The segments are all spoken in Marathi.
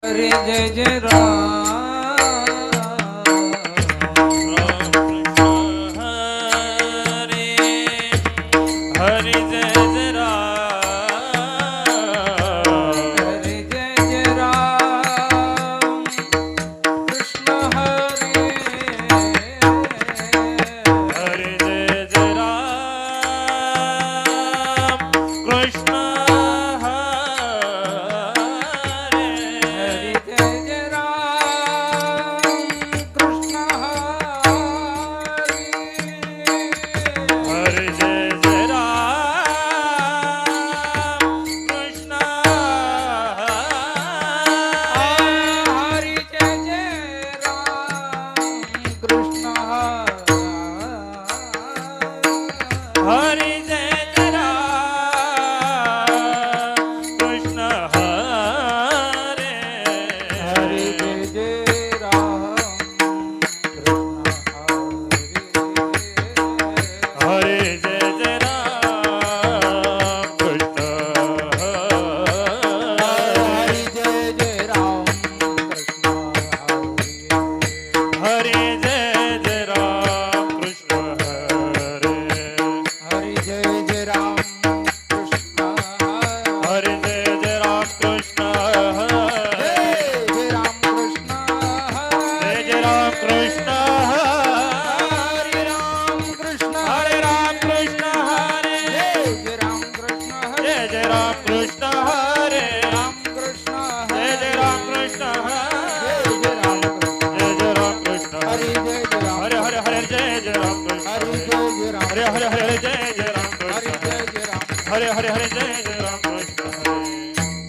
हरे जय जय राम हरे हरे हरे जय जय राम कृष्ण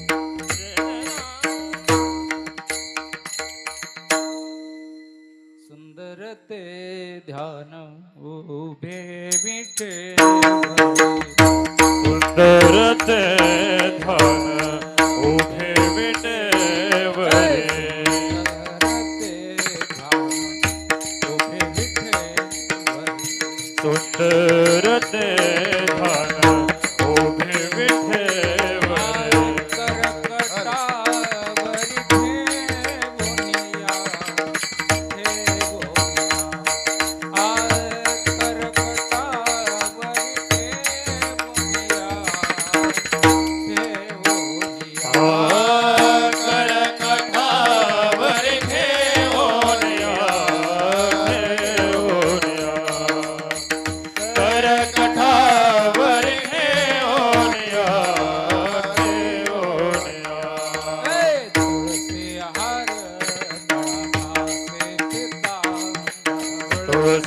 सुंदर ते ध्यान उभे विठे सुंदर ते ध्यान उभे विठे सुंदर ते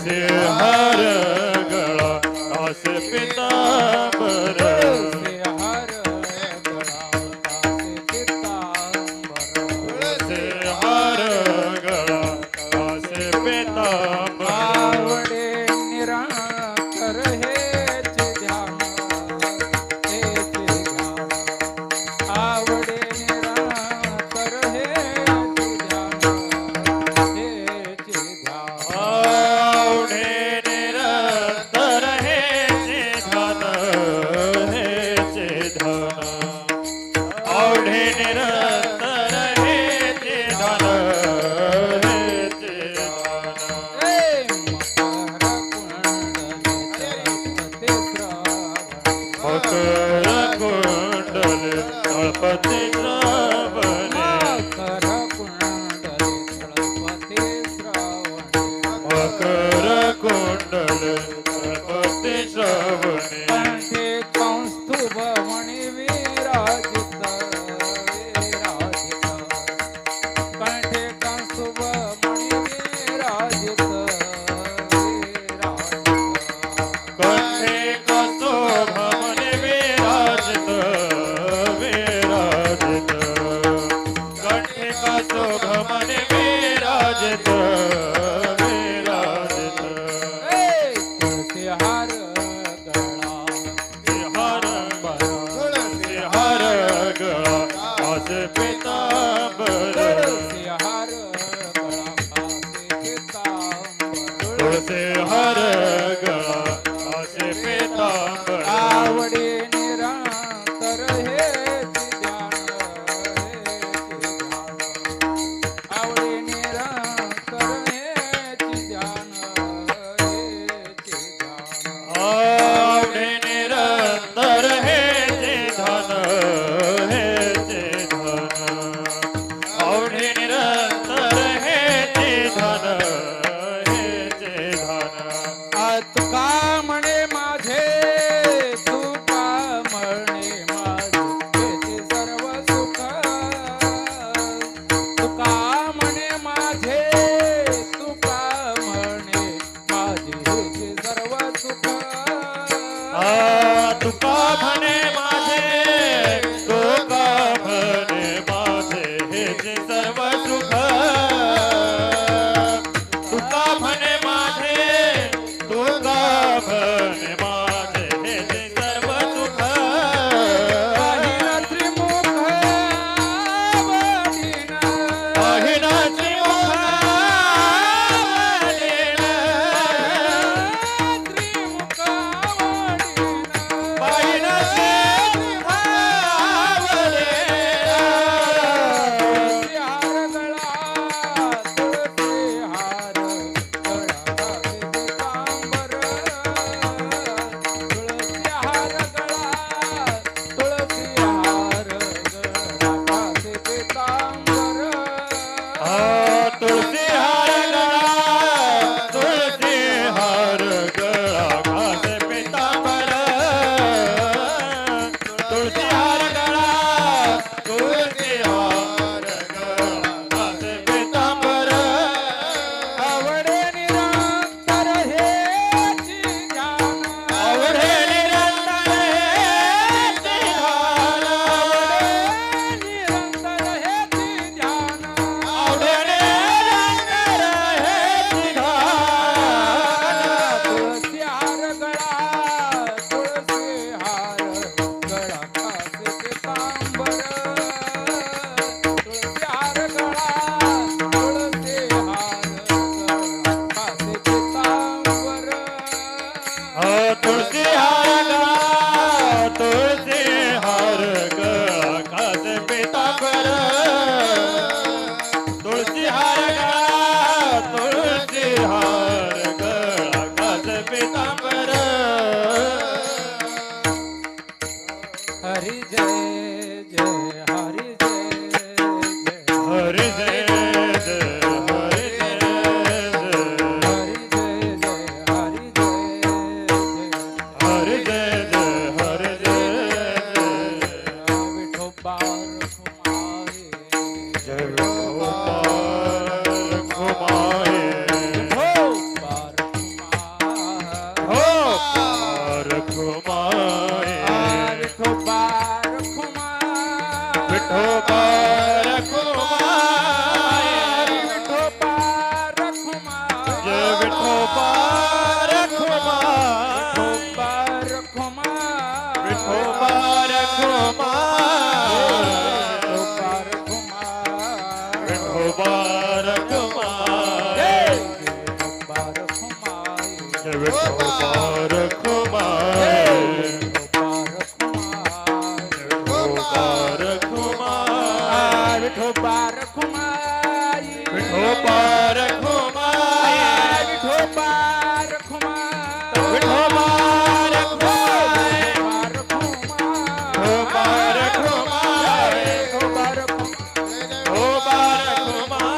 हर गळा दास पितांबर हर गळा हर गळा दास पितांबर आवडे निराकर हेच ध्यान आवडे निराकर हेच ध्यान हेचे सर्व सुख तुका म्हणे माझे तुका म्हणे माझे हेचे सर्व सुख पाहिला त्रिमुख वदीन, पाहिना त्रिमुख त्रिमुख वदीन, पाहिना त्रिमुख तुळसी हार गळा, तुळसी हार गळा, पितांबर, तुळसी हार गळा, तुळसी हार गळा, पितांबर. तुळसी हार गळा तुळसी हार गळा घासे पितांबर तुळसी हार गळा तुळसी हार गळा घासे पितांबर आवडे निरंतर हेची ध्यान, आवडे निरंतर हेचे ध्यान निरंतर हेची ध्यान, आवडे निरंतर हेचे ध्यान तुळसी हार गळा, तुळसी हार गळा, खासे पितांबर, तुळसी हार गळा, तुळसी हार गळा, खासे पितांबर. तुळसी हार गळा तुळसी हार गळा खासे पितांबर तुळसी हार गळा तुळसी हार गळा खासे पितांबर हरी जय जय हरी जय जय हरी जय जय हरी जय जय हरी जय जय हरी जय जय हरी जय जय हरी जय विठोबा रखुमाई, जय विठोबार घुमाए विठोबा रखुमाई, हो पार घुमाए विठोबा रखुमाई, विठोबार घुमाए विठोबा रखुमाई, जय विठोबार घुमाए विठोबा रखुमाई, विठोबार घुमाए विठोबा विठोबार रखुमाई, घुमाए विठोबा रखुमाई, जय विठोबार घुमाए विठोबार घुमाए विठोबा रखुमाई, विठोबार घुमाए विठोबा रखुमाई, विठोबार घुमाए विठोबा रखुमाई, विठोबार घुमाए विठोबा रखुमाई. विठोबार घुमाए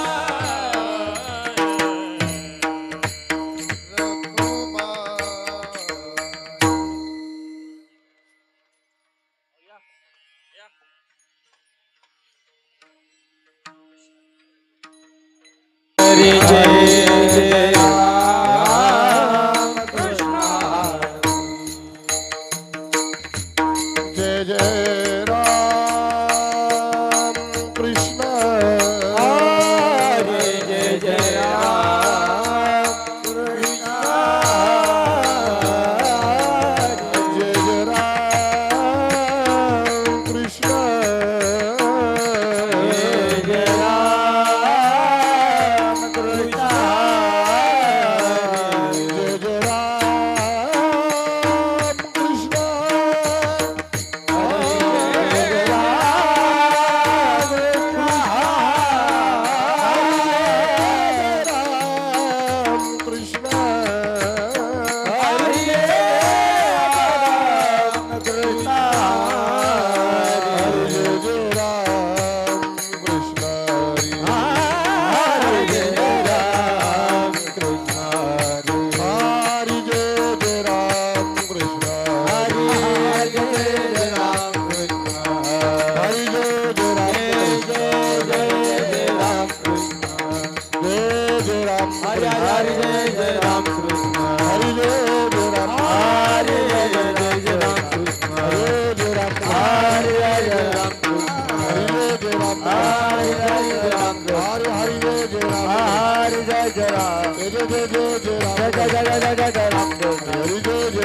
हरी जय हरि हरि जय जय राम हरि जय जय राम जय जय जय जय जय राम जय जय जय जय जय जय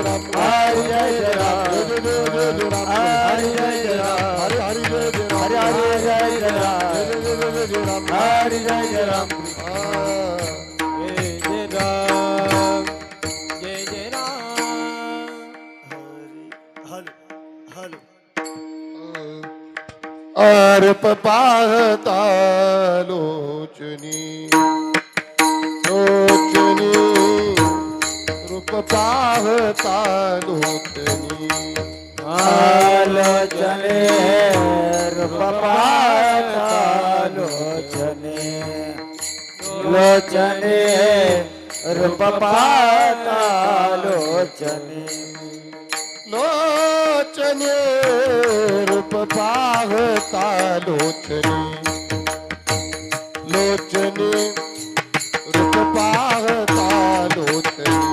राम हरि जय जय राम हरि जय जय राम जय जय जय जय जय राम हरि जय जय राम हरि हरि जय जय राम हरि हरि जय जय राम जय जय जय जय जय राम हरि जय जय राम जय जय राम जय जय राम अर्प पाहता लोचनी लोचनी रूप पाहता लोचनी आलोचने रूप पाहता लोचने लोचने रूप पाहता लोचने लोचने रूप पाहता लोचनी लोचनी रूप पाहता लोचनी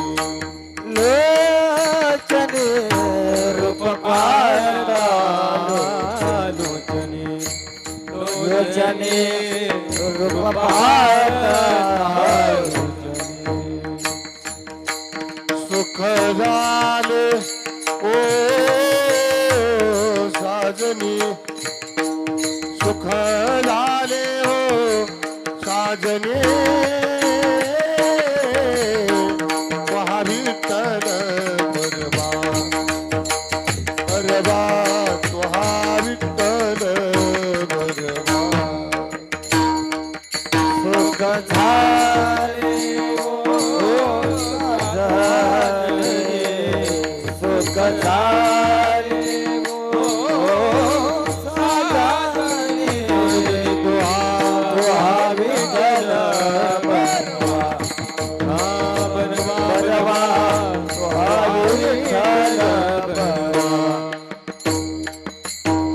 लोचने रूप पाहता लोचने लोचने रूप पाहता सुख झाले ओ साजनी सुख झाले हो साजने वहा विठ्ठल बरबा बरबा तुहा विठ्ठल बरबा सुख झाले सुख झाले तुहा विठ्ठल बरवा तुहा विठ्ठल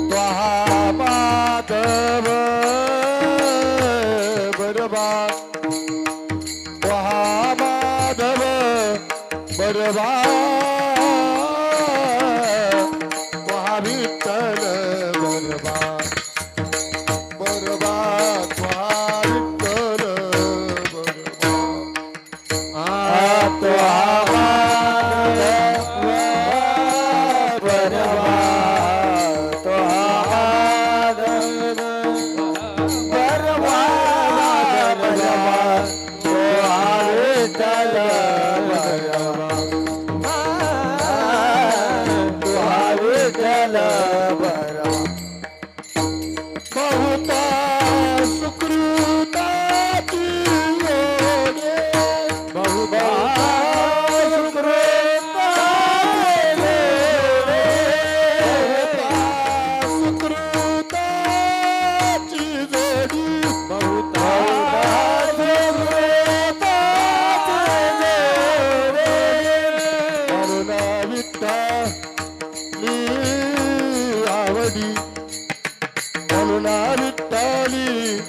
तुहा माधव बरबा तुहा माधव बरबा तुहा विठ्ठल बरबा बरबा तुहा विठ्ठल बरबा बहुता सुकृताची योगे बहुता सुकृताची जोडी बहुता करुणा विठ्ठली आवडी करुणा विठ्ठली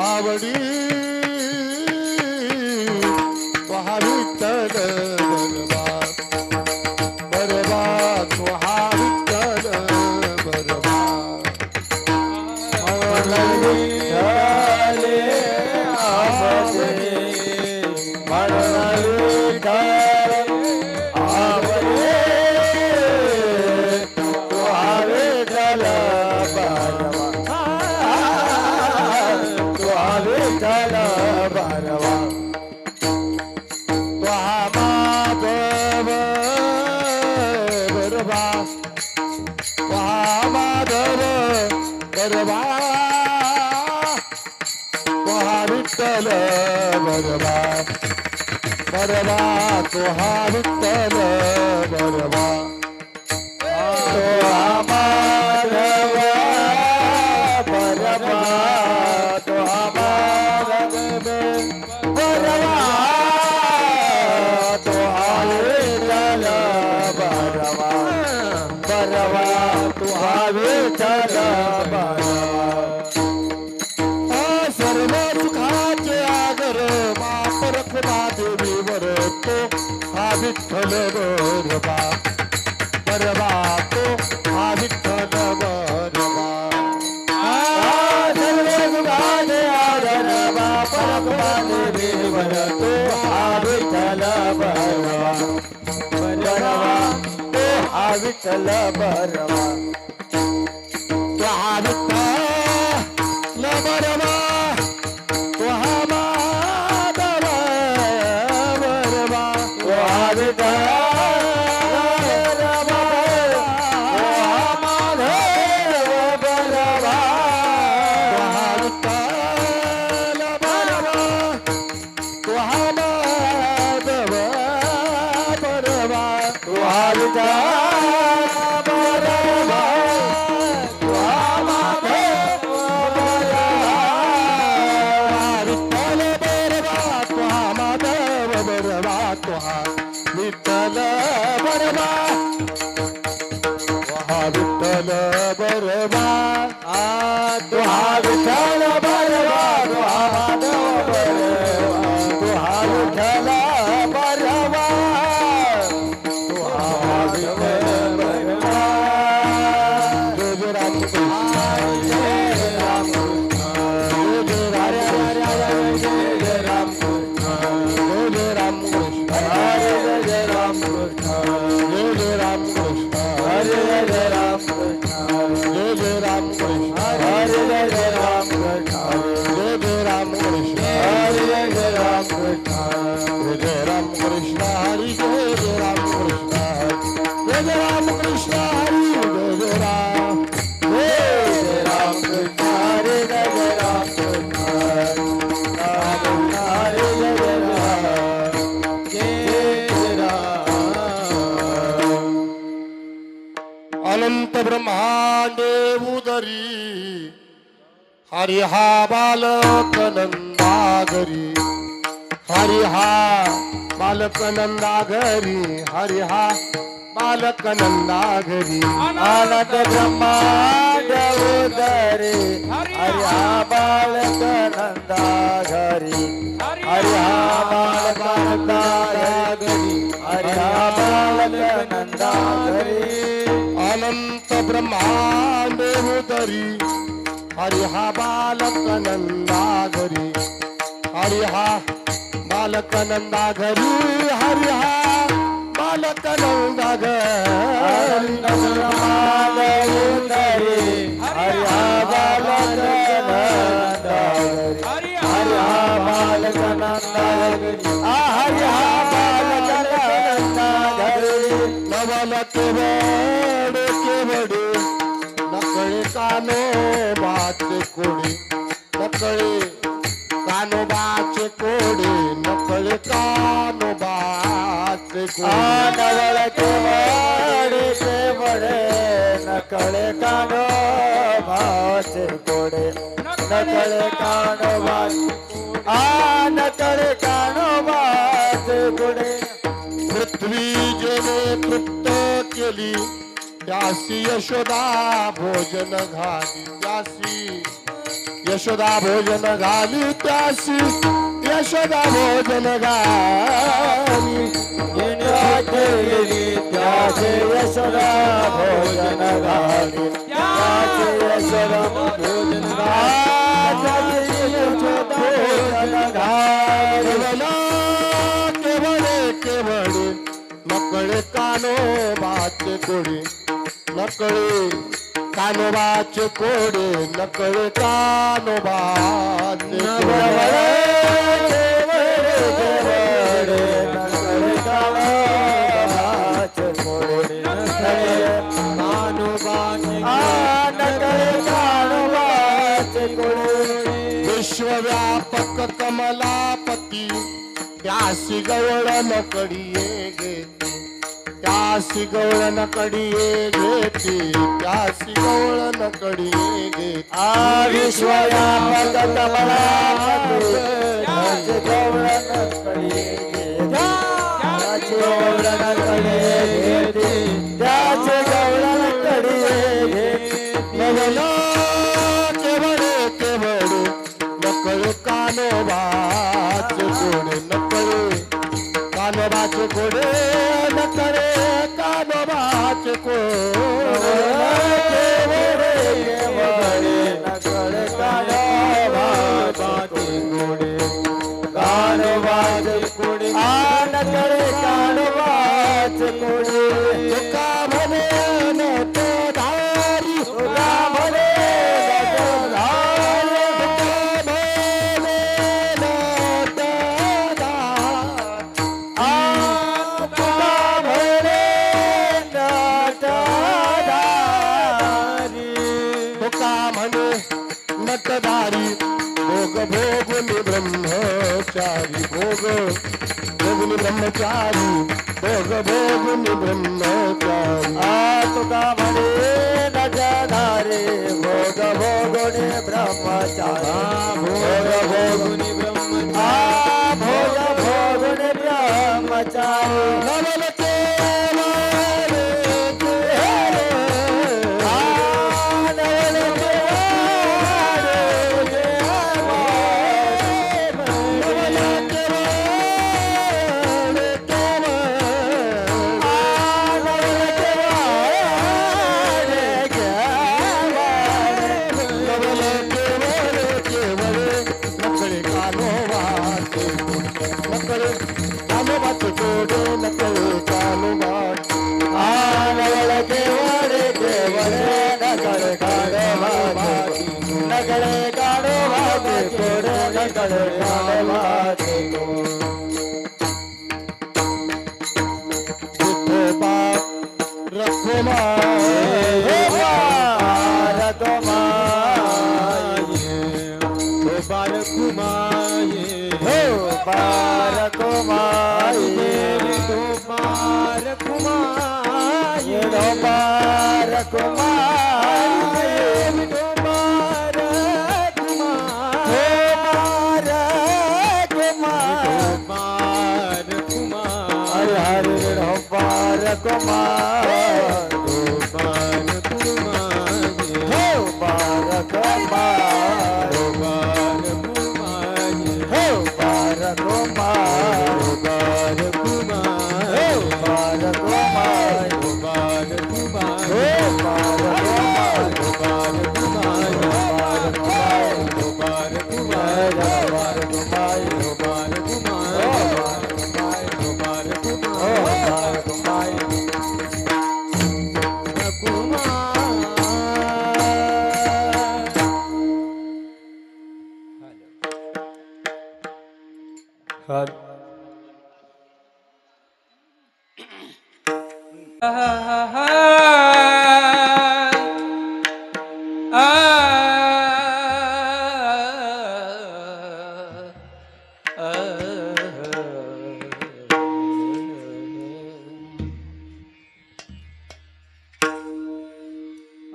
आवडी तुहा विठ्ठल बरबा बरबा तुहा विठ्ठल बरबा तुहा माधव बरबा तुहा माधव बरबा तुहा विठ्ठल बरबा बरबा तुहा विठ्ठल बरबा तुहा माधव बरबा तुहा माधव बरबा तुहा विठ्ठल बरबा बरबा तुहा विठ्ठल बरबा सर्व सुखाचे आगर माप रखना देवीवर तो हा विठ्ठल बरबा बरबा तो हा विठ्ठल बरबा सर्व सुखाचे आगर तो हा विठ्ठल बरवा बरवा तो हा विठ्ठल बरवा तो हा विठ्ठल बरवा तो हा माधव बरवा तो हा विठ्ठल बरवा तो हा माधव बरवा तो हा विठ्ठल बरवा तो हा माधव बरवा तो हा विठ्ठल बरवा तो हा माधव बरवा विठ्ठल बरवा तो हा विठ्ठल बरवा तो हा विठ्ठल बरवा तो हा विठ्ठल बरवा तो हा माधव बरवा तो हा विठ्ठल बरवा जय जय रामकृष्ण जय रामकृष्ण जय जय रामकृष्ण जय जय रामकृष्ण हरे जय रामकृष्ण जय जय रामकृष्ण हरे जय रामकृष्ण जय जय रामकृष्ण हरे जय रामकृष्ण जय जय रामकृष्ण हरे जय रामकृष्ण जय जय रामकृष्ण हरी जय जय रामकृष्ण जय जय रामकृष्ण हरी जय जय राम जय रामकृष्ण हरे जय रामकृष्ण हरे जय राम जय राम अनंत ब्रह्मांडे उदरी हरि हा बालक नंदागरी हरि हा बालक नंदागरी हरि हा बालक नंदागरी आनंद ब्रह्मांड उदरे हरि हा बालक नंदा घरी हरि हा बालक नंदा घरी हरि हा बालक नंदा घरी अनंत ब्रह्मांड उदरी हरि हा बालक नंदागरी हरि हा बालक नंदागरी हरि हा बालक नंदागरी ब्रह्मांड उदरे हरि हा बालक नंदा घरी हरि हा बालक नंदा घरी हरि हा बालक नंदा घरी नवल केवडे नकळे कानो बाचे कोडे नकळे कानो बाचे कोडे नकळे कानो बाचे कोडे नवल के बड़े नकळे कानो भाचे कोडे नकळे कानो भाचे नकळे कानो भाचे कोडे पृथ्वी जेने तृप्त केली त्यासी यशोदा भोजन घाली त्यासी यशोदा भोजन घाली त्यासी यशोदा भोजन घाली त्याचे यशोदा भोजन घाली त्याचे यशोदा भोजन घाली भोजन घाली केवळे केवळे नकळे कानो बाचे कोडे नकळे कानो बाचे कोडे नकळे कानो बाचे कोडे विश्वव्यापक कमलापती त्यासी गवळ नकडीये घेते त्यासी गवळ नकडीये घेते त्यासी गवळ नकडीये घेते विश्वव्यापक कमलापती त्याचे गवळ नकडीये त्याचे गवळ नकडीये घेते त्याचे गवळ नकडीये घेते नवला केवळे केवळे नकळे कानोबाचे कोडे नकळे कानोबाचे कोडे नकळे कानोबाचे कोडे केवळे केवळे नकडे कानोबाचे कोडे कानोबा भोगुनी ब्रह्मचारी भोग भोगुनी ब्रह्मचारी भोग भोगुनी ब्रह्मचारी तुका म्हणे न जाणारे भोग भोगुनी ब्रह्मचारी भोग भोगुनी ब्रह्मचारी भोग भोगुनी ब्रह्मचारी नवल केवारे केवारे नवल केवारे नगले काढो भागे कोडे नगले काढो भागे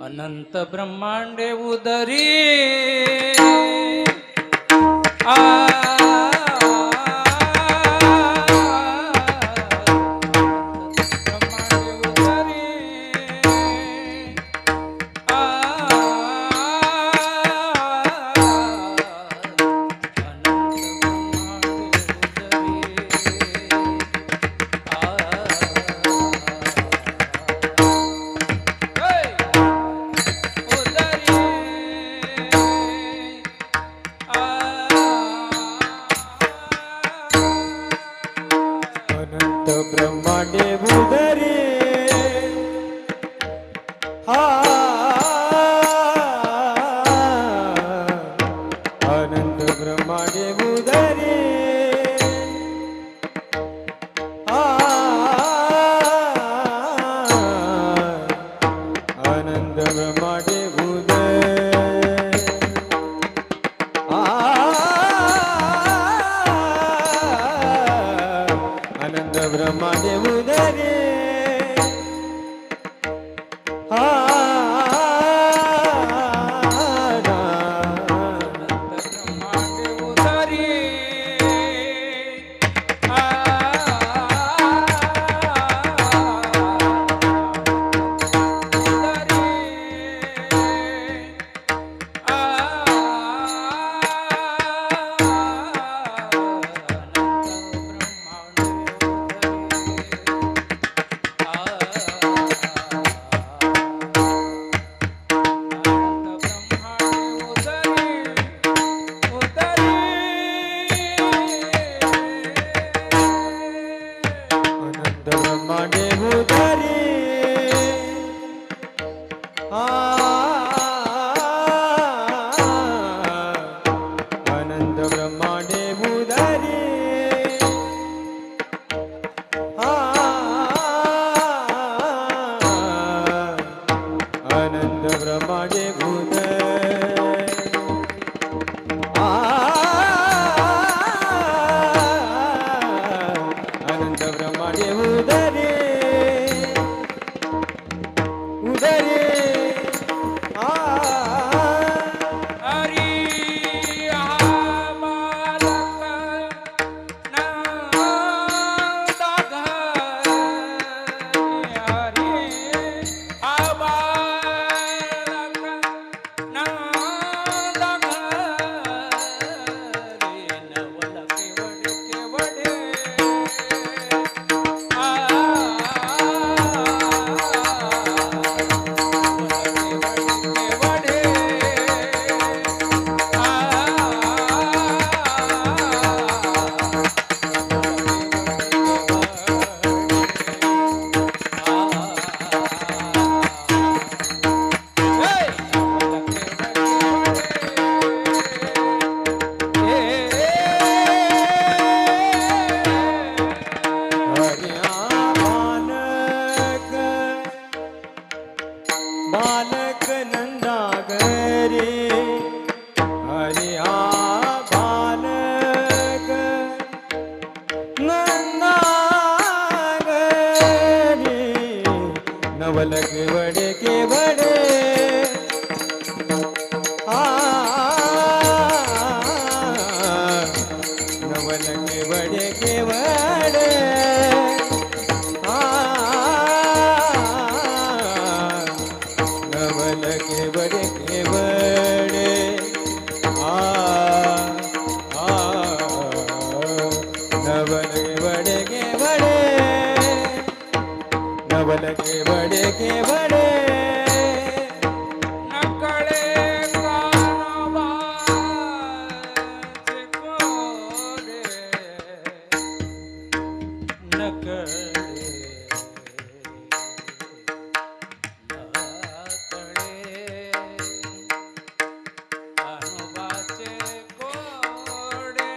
अनंत ब्रह्मांडे उदरी ब्रह्मांडे उदरी अनंत ब्रह्मांडे उदरी अनंत ब्रह्मांडे ब्रह्मांडे उदरी नवल केवडे केवडे नवल केवडे केवडे नवल केवडे केवडे नवल केवडे केवडे नवल केवडे केवडे नकळे कानोबाचे कोडे नकळे कानोबाचे कोडे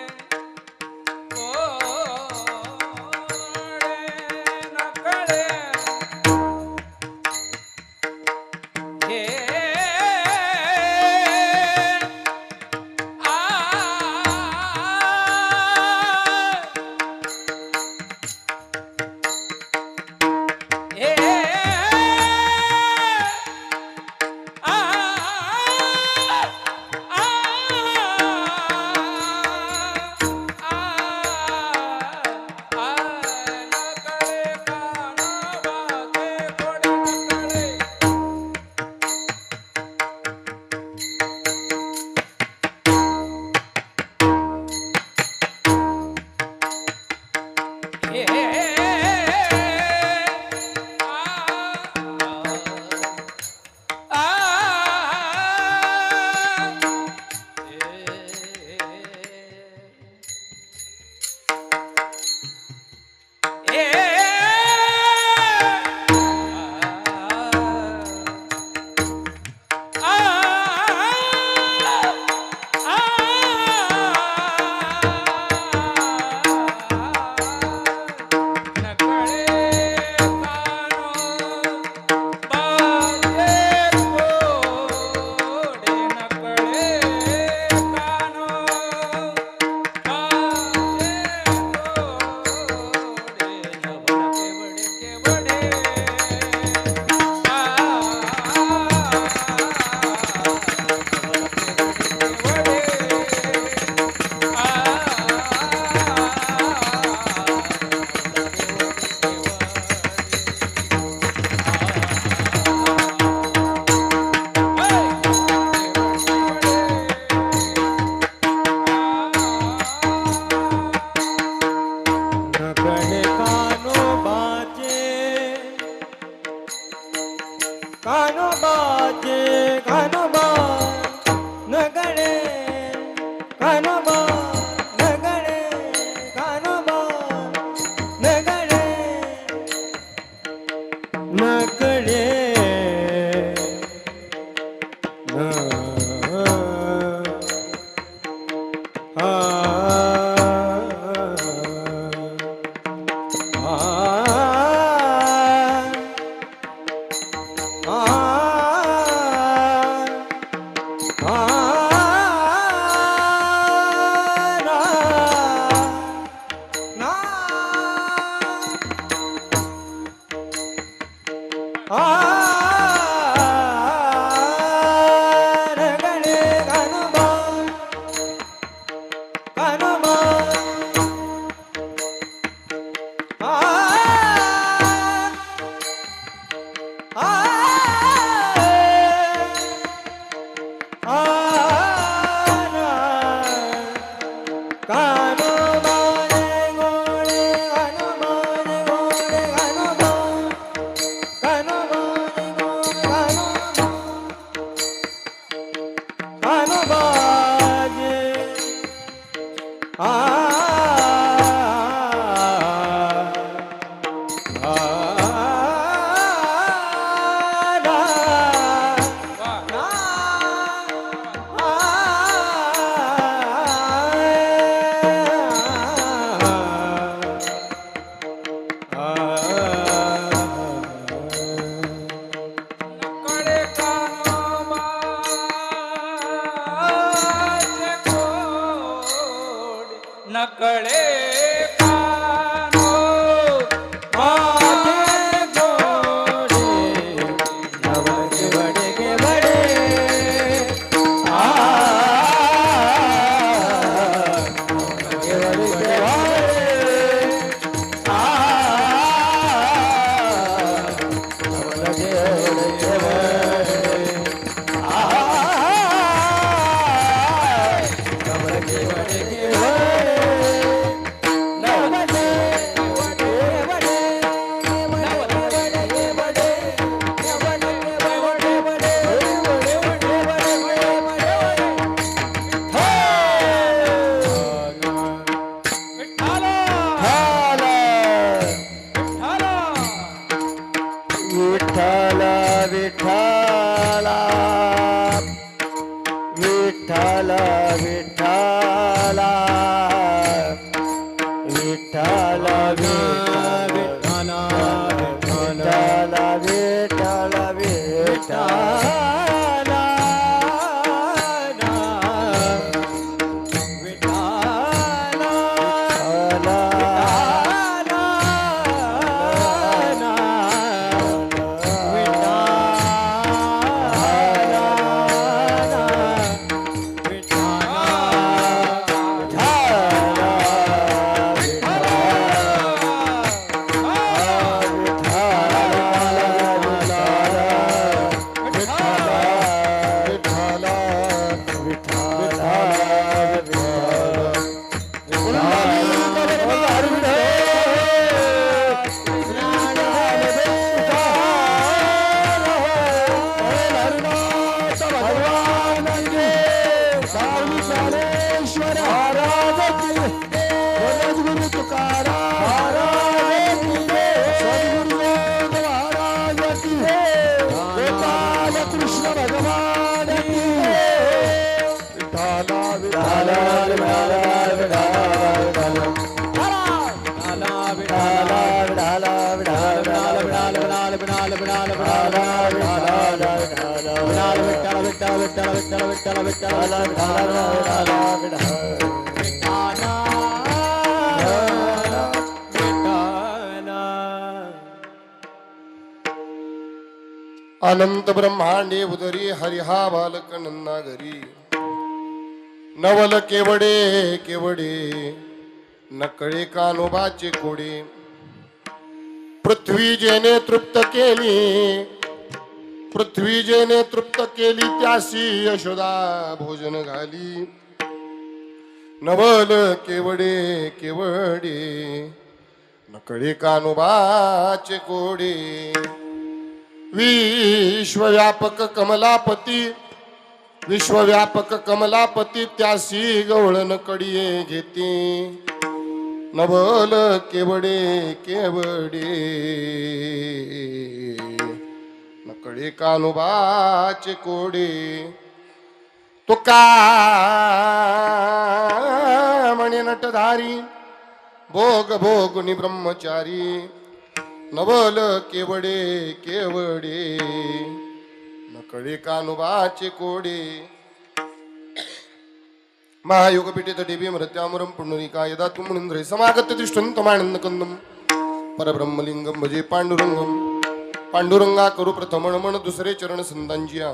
नकळे हे कानोबाचे कानोबा नगडे कानोबा नगडे कानोबा नगडे नगडे नकळे कानो माझे गोडे विठ्ठल विठ्ठल विठ्ठल विठ्ठल विठ्ठल अनंत ब्रह्मांडे उदरी हरिहा बालक नंदागरी नवल केवडे केवडे नकळे कानोबाचे कोडे पृथ्वी जेने तृप्त केली पृथ्वी जेने तृप्त केली त्यासी यशोदा भोजन घाली नवल केवडे केवडे नकळे कानोबाचे कोडे विश्वव्यापक कमलापती विश्वव्यापक कमलापती त्यासी गवळण कडिये घेते नवल केवडे केवडे नकळे कानुबाचे कोडे तुका म्हणे नटधारी भोग भोगुनी ब्रह्मचारी नवल केवडे केवडे नकळे कानुबाचे कोडे महायोगपीठे तटे मृत्यामरम पुंडरीका यदा तुमनिंद्रे समागत्य तिष्ठन्तमानंद कंदम परब्रह्मलिंगम भजे पांडुरंगम पांडुरंगा करू प्रथम नमन दुसरे चरण संतांजिया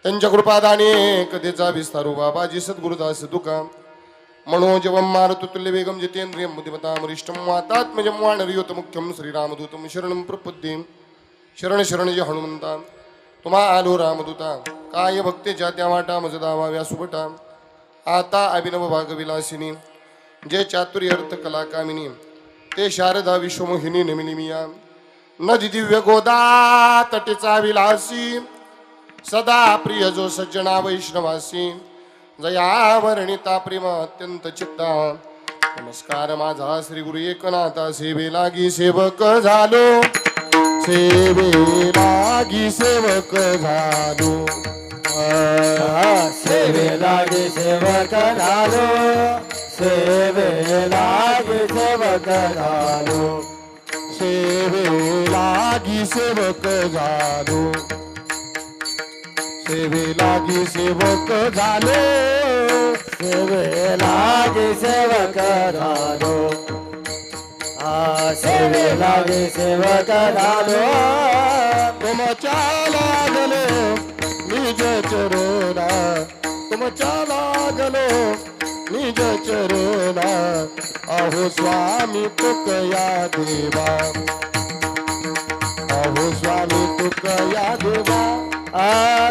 त्यांच्या कृपादाने कधेचा विस्तारू बाबाजी सद्गुरुदास तुका मनोजवम मारुतुल्य वेगम जितेंद्रियम बुद्धिमताम वरिष्ठम वातात्मजम वानरयोत मुख्यम श्रीरामदूतम शरणं प्रपद्ये शरण शरण जय हनुमंता तुम्हा आलो रामदूता काय भक्तेच्या त्या वाटा मज दावा व्यासुभटा आता अभिनव भागविलासिनी जे चातुर्य अर्थ कला कामिनी ते शारदा विश्वमोहिनी नमिनिमिया नदी दिव्य गोदा तटेचा विलासी सदा प्रिय जो सज्जना वैष्णवासी जया वर्णिता प्रेम अत्यंत चित्ता नमस्कार माझा श्री गुरु एकनाथा सेवे लागी सेवक झालो सेवे लागी सेवक झालो सेवे लागे सेवक झालो सेवे लागे सेवक झालो सेवे लागी सेवक झालो सेवे लागी सेवक झालो सेवे लागे सेवक झालो सेवे लागे सेवक झालो तुमच्या लागलो निज चरणा तुमच्या लागलो निज चरणा अहो स्वामी तुकया देवा अहो स्वामी तुकया देवा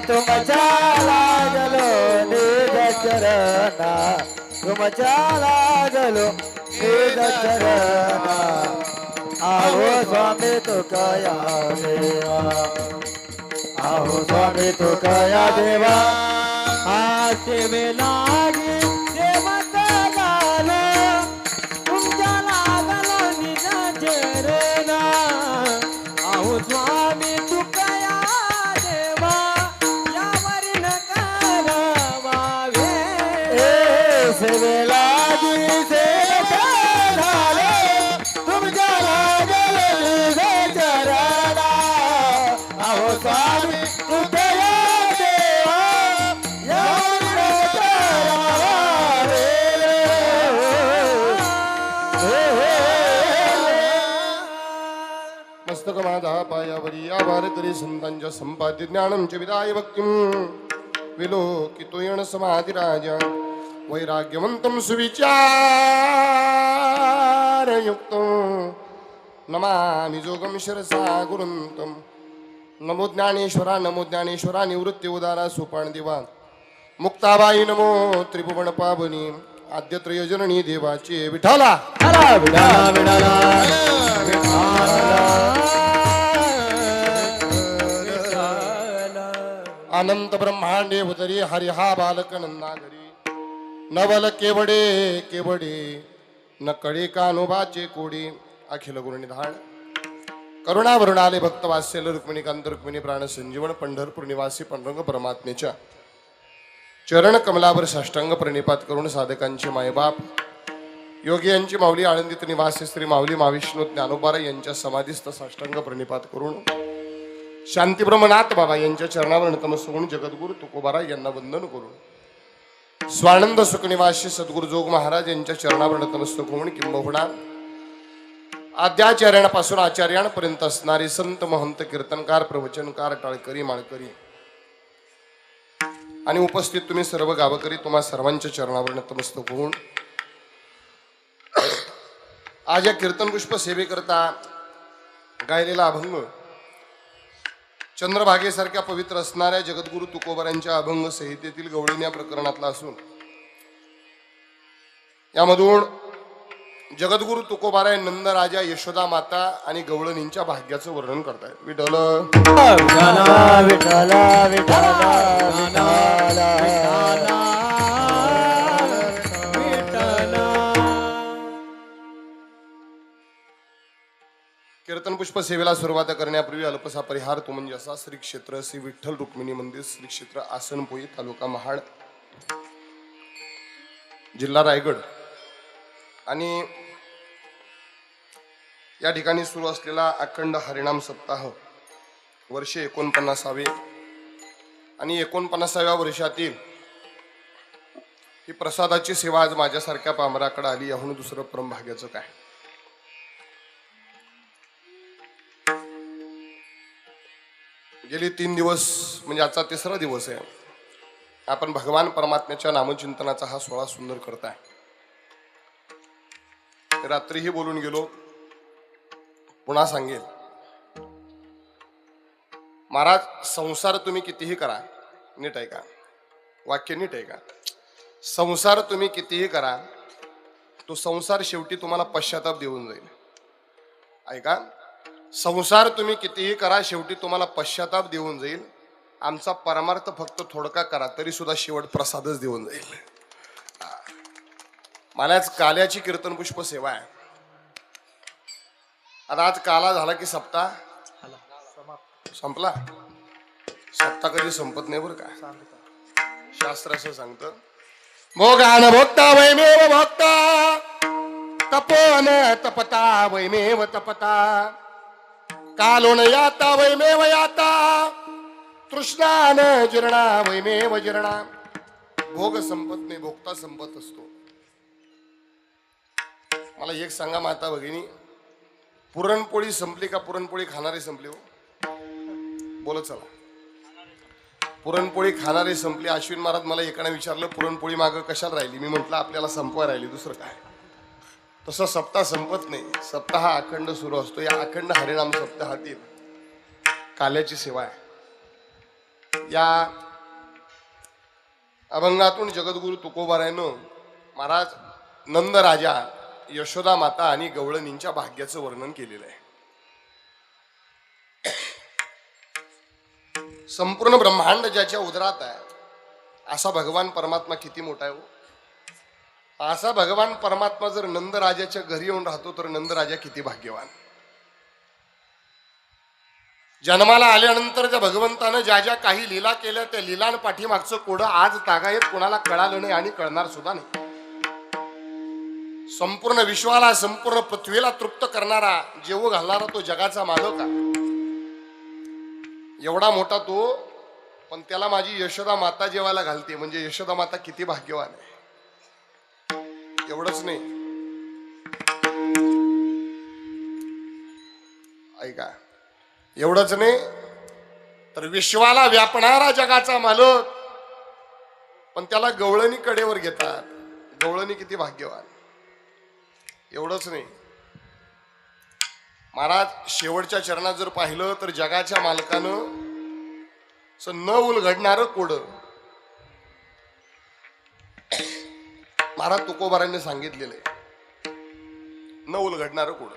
तुमच्या लागलो निज चरणा तुमच्या लागलो निज चरणा आहो स्वामी तुकया देवा आहो स्वामी तुकया देवा सेवे लागे सेवक झालो तुमच्या लागलो निज चरणा आहो स्वामी तुकया देवा यावर नकार वावे सेवे लागे सेवक झालो मस्तक माझा पायावरी आभार करी संतांच्या संपाद्य ज्ञानं च विदाय भक्तिं विलोकितो येण समाधी राजा वैराग्यवंतं सुविचारयुक्तं नमामि जोगं शिरसा गुरुन्तं नमो ज्ञानेश्वरा निवृत्ती उदारा सोपान देवा मुक्ताबाई नमो त्रिभुवन पावनी आद्यत्रय जननी देवाची विठाला अनंत ब्रह्मांडे उदरी हरि हा बालक नंदागरी नवल केवडे केवडे न कळे कानोबाचे कोडी अखिल गुरुनिधान करुणावरुणाले भक्त वात्सल रुक्मिणीकांत रुक्मिणी प्राण संजीवन पंढरपूर निवासी पांडुरंग परमात्म्याच्या चरण कमलावर साष्टांग प्रणिपात करून साधकांचे मायबाप योगी यांची माऊली आळंदीत निवासी श्री माऊली महाविष्णू ज्ञानोबारा यांच्या समाधीस्थ साष्टांग प्रणिपात करून शांतीब्रह्मनाथ बाबा यांच्या चरणावर नतमस्तक होऊन जगद्गुरु तुकोबारा यांना वंदन करून स्वानंद सुखनिवासी सद्गुरु जोग महाराज यांच्या चरणावर नतमस्तक होऊन किंबहुना आद्याचार्यांपासून आचार्यांपर्यंत असणारे संत महंत कीर्तनकार प्रवचनकार टाळकरी माळकरी आणि उपस्थित तुम्ही सर्व गावकरी तुम्हा सर्वांच्या चरणावर नतमस्तक होऊन आज या कीर्तन पुष्प सेवेकरता गायलेला अभंग चंद्रभागेसारख्या पवित्र असणाऱ्या जगद्गुरु तुकोबारांच्या अभंग संहितेतील गवळणी या प्रकरणातला असून यामधून जगद्गुरु तुकोबाराय नंद राजा यशोदा माता आणि गवळणींच्या भाग्याचं वर्णन करतायत विठ्ठल कीर्तन पुष्प सेवेला सुरुवात करण्यापूर्वी अल्पसा परिहार तो म्हणजे असा श्री क्षेत्र श्री विठ्ठल रुक्मिणी मंदिर श्री क्षेत्र आसनपोई तालुका महाड जिल्हा रायगड आणि या ठिकाणी सुरू असलेला अखंड हरिनाम सप्ताह वर्षे 49वे आणि 49व्या वर्षातील ही प्रसादाची सेवा आज माझ्यासारख्या पामराकडे आली याहून दुसरं परमभाग्याचं काय. गेली 3 दिवस म्हणजे आजचा 3रा दिवस आहे आपण भगवान परमात्म्याच्या नामचिंतनाचा हा सोहळा सुंदर करताय. रात्रीही बोलून गेलो पुन्हा सांगेल महाराज संसार तुम्ही कितीही करा नीट आहे का वाक्य नीट आहे का संसार तुम्ही कितीही करा तो संसार शेवटी तुम्हाला पश्चाताप देऊन जाईल. ऐका संसार तुम्ही कितीही करा शेवटी तुम्हाला पश्चाताप देऊन जाईल. आमचा परमार्थ फक्त थोडका करा तरी सुद्धा शेवट प्रसादच देऊन जाईल. मला आज काल्याची कीर्तन पुष्प सेवा आहे. आता आज काला झाला की सप्ताह संपला. सप्ताह कधी संपत नाही बरं का शास्त्र असं सांगतं. भोगान भोक्ता वैमेव भोक्ता तपोन तपता वैमेव तपता कालोन याता वैमेव याता तृष्णान जिरणा वैमेव जिरणा. भोग संपत नाही भोगता संपत असतो. मला एक सांगा माता भगिनी पुरणपोळी संपली का पुरणपोळी खाणारे संपले हो बोलत चला. पुरणपोळी खाणारे संपले. अश्विन महाराज मला एकाने विचारलं पुरणपोळी मागं कशाला राहिली. मी म्हटलं आपल्याला संपवा राहिली दुसरं काय. तसं सप्ताह संपत नाही. सप्ताह हा अखंड सुरू असतो. या अखंड हरिनाम सप्ताहातील काल्याची सेवा आहे. या अभंगातून जगद्गुरु तुकोबारायनं महाराज नंद राजा यशोदा माता आणि गवळणींच्या भाग्याचं वर्णन केलेलं आहे. संपूर्ण ब्रह्मांड ज्याच्या उदरात आहे असा भगवान परमात्मा किती मोठा आहे हो. असा भगवान परमात्मा जर नंद राजाच्या घरी येऊन राहतो तर नंद राजा किती भाग्यवान. जन्माला आल्यानंतर त्या भगवंतानं ज्या ज्या काही लीला केल्या त्या लीलान पाठीमागचं कोडं आज तागायत कोणाला कळालं नाही आणि कळणार सुद्धा नाही. संपूर्ण विश्वाला संपूर्ण पृथ्वीला तृप्त करणारा जेवू घालणारा तो जगाचा मालक एवढा मोठा तो. पण त्याला माझी यशोदा माता जेवायला घालते म्हणजे यशोदा माता किती भाग्यवान आहे. एवढंच नाही ऐका एवढंच नाही तर विश्वाला व्यापणारा जगाचा मालक, पण त्याला गवळणी कडेवर घेतात. गवळणी किती भाग्यवान. एवढंच नाही महाराज, शेवटच्या चरणात जर पाहिलं तर जगाच्या मालकानं न उलगडणारं कोड महाराज तुकोबारांनी सांगितलेलं आहे. न उलगडणारं कोड.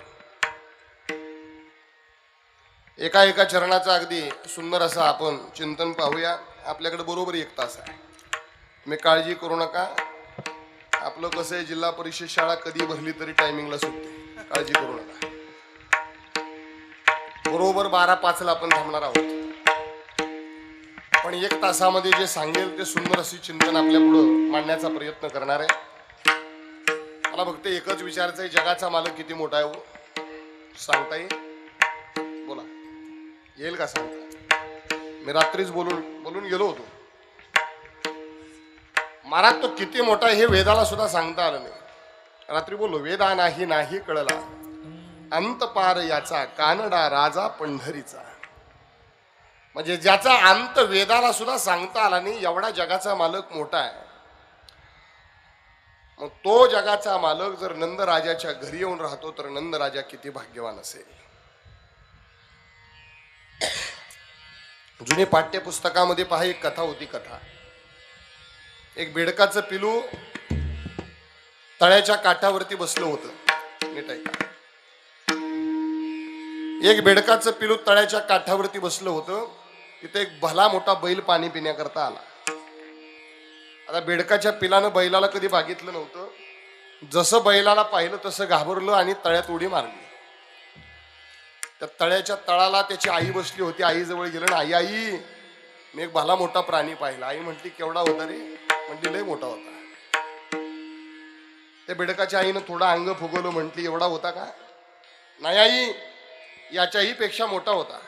एका एका चरणाचं अगदी सुंदर असं आपण चिंतन पाहूया. आपल्याकडे बरोबर 1 तास आहे. तुम्ही काळजी करू नका. आपलं कसं आहे, जिल्हा परिषद शाळा कधी भरली तरी टायमिंगला सुटते. काळजी करू नका. बरोबर 12:05 आपण थांबणार आहोत. पण 1 तासामध्ये जे सांगेल ते सुंदर अशी चिंतन आपल्या पुढं मांडण्याचा प्रयत्न करणार आहे. मला फक्त एकच विचारायचं आहे, जगाचा मालक किती मोठा आहे हो? सांगता येईल? बोला, येईल का सांगता? मी रात्रीच बोलून गेलो होतो. महाराज तो किती मोठा आहे हे वेदाला सुद्धा सांगता आलं नाही. रात्री बोललो, वेदा नाही कळला अंत पार याचा, कानडा राजा पंढरीचा. म्हणजे ज्याचा अंत वेदाला सुद्धा सांगता आला नाही, एवढा जगाचा मालक मोठा आहे. मग तो जगाचा मालक जर नंद राजाच्या घरी येऊन राहतो तर नंद राजा किती भाग्यवान असेल. जुने पाठ्यपुस्तकामध्ये पहा, एक कथा होती. कथा, एक बेडकाचं पिलू तळ्याच्या काठावरती बसलं होतं. नीट ऐका. एक बेडकाचं पिलू तळ्याच्या काठावरती बसलं होतं. तिथे एक भला मोठा बैल पाणी पिण्याकरता आला. आता बेडकाच्या पिलानं बैलाला कधी बघितलं नव्हतं. जसं बैलाला पाहिलं तसं घाबरलं आणि तळ्यात उडी मारली. त्या तळ्याच्या तळाला त्याची आई बसली होती. आई जवळ गेलं ना, आई मी एक भला मोठा प्राणी पाहिला. आई म्हटली, केवढा होता रे? म्हटली, लय मोठा होता. त्या बेडकाच्या आईनं थोडं अंग फुगवलं. म्हटली, एवढा होता का? नाही आई, याच्याही पेक्षा मोठा होता.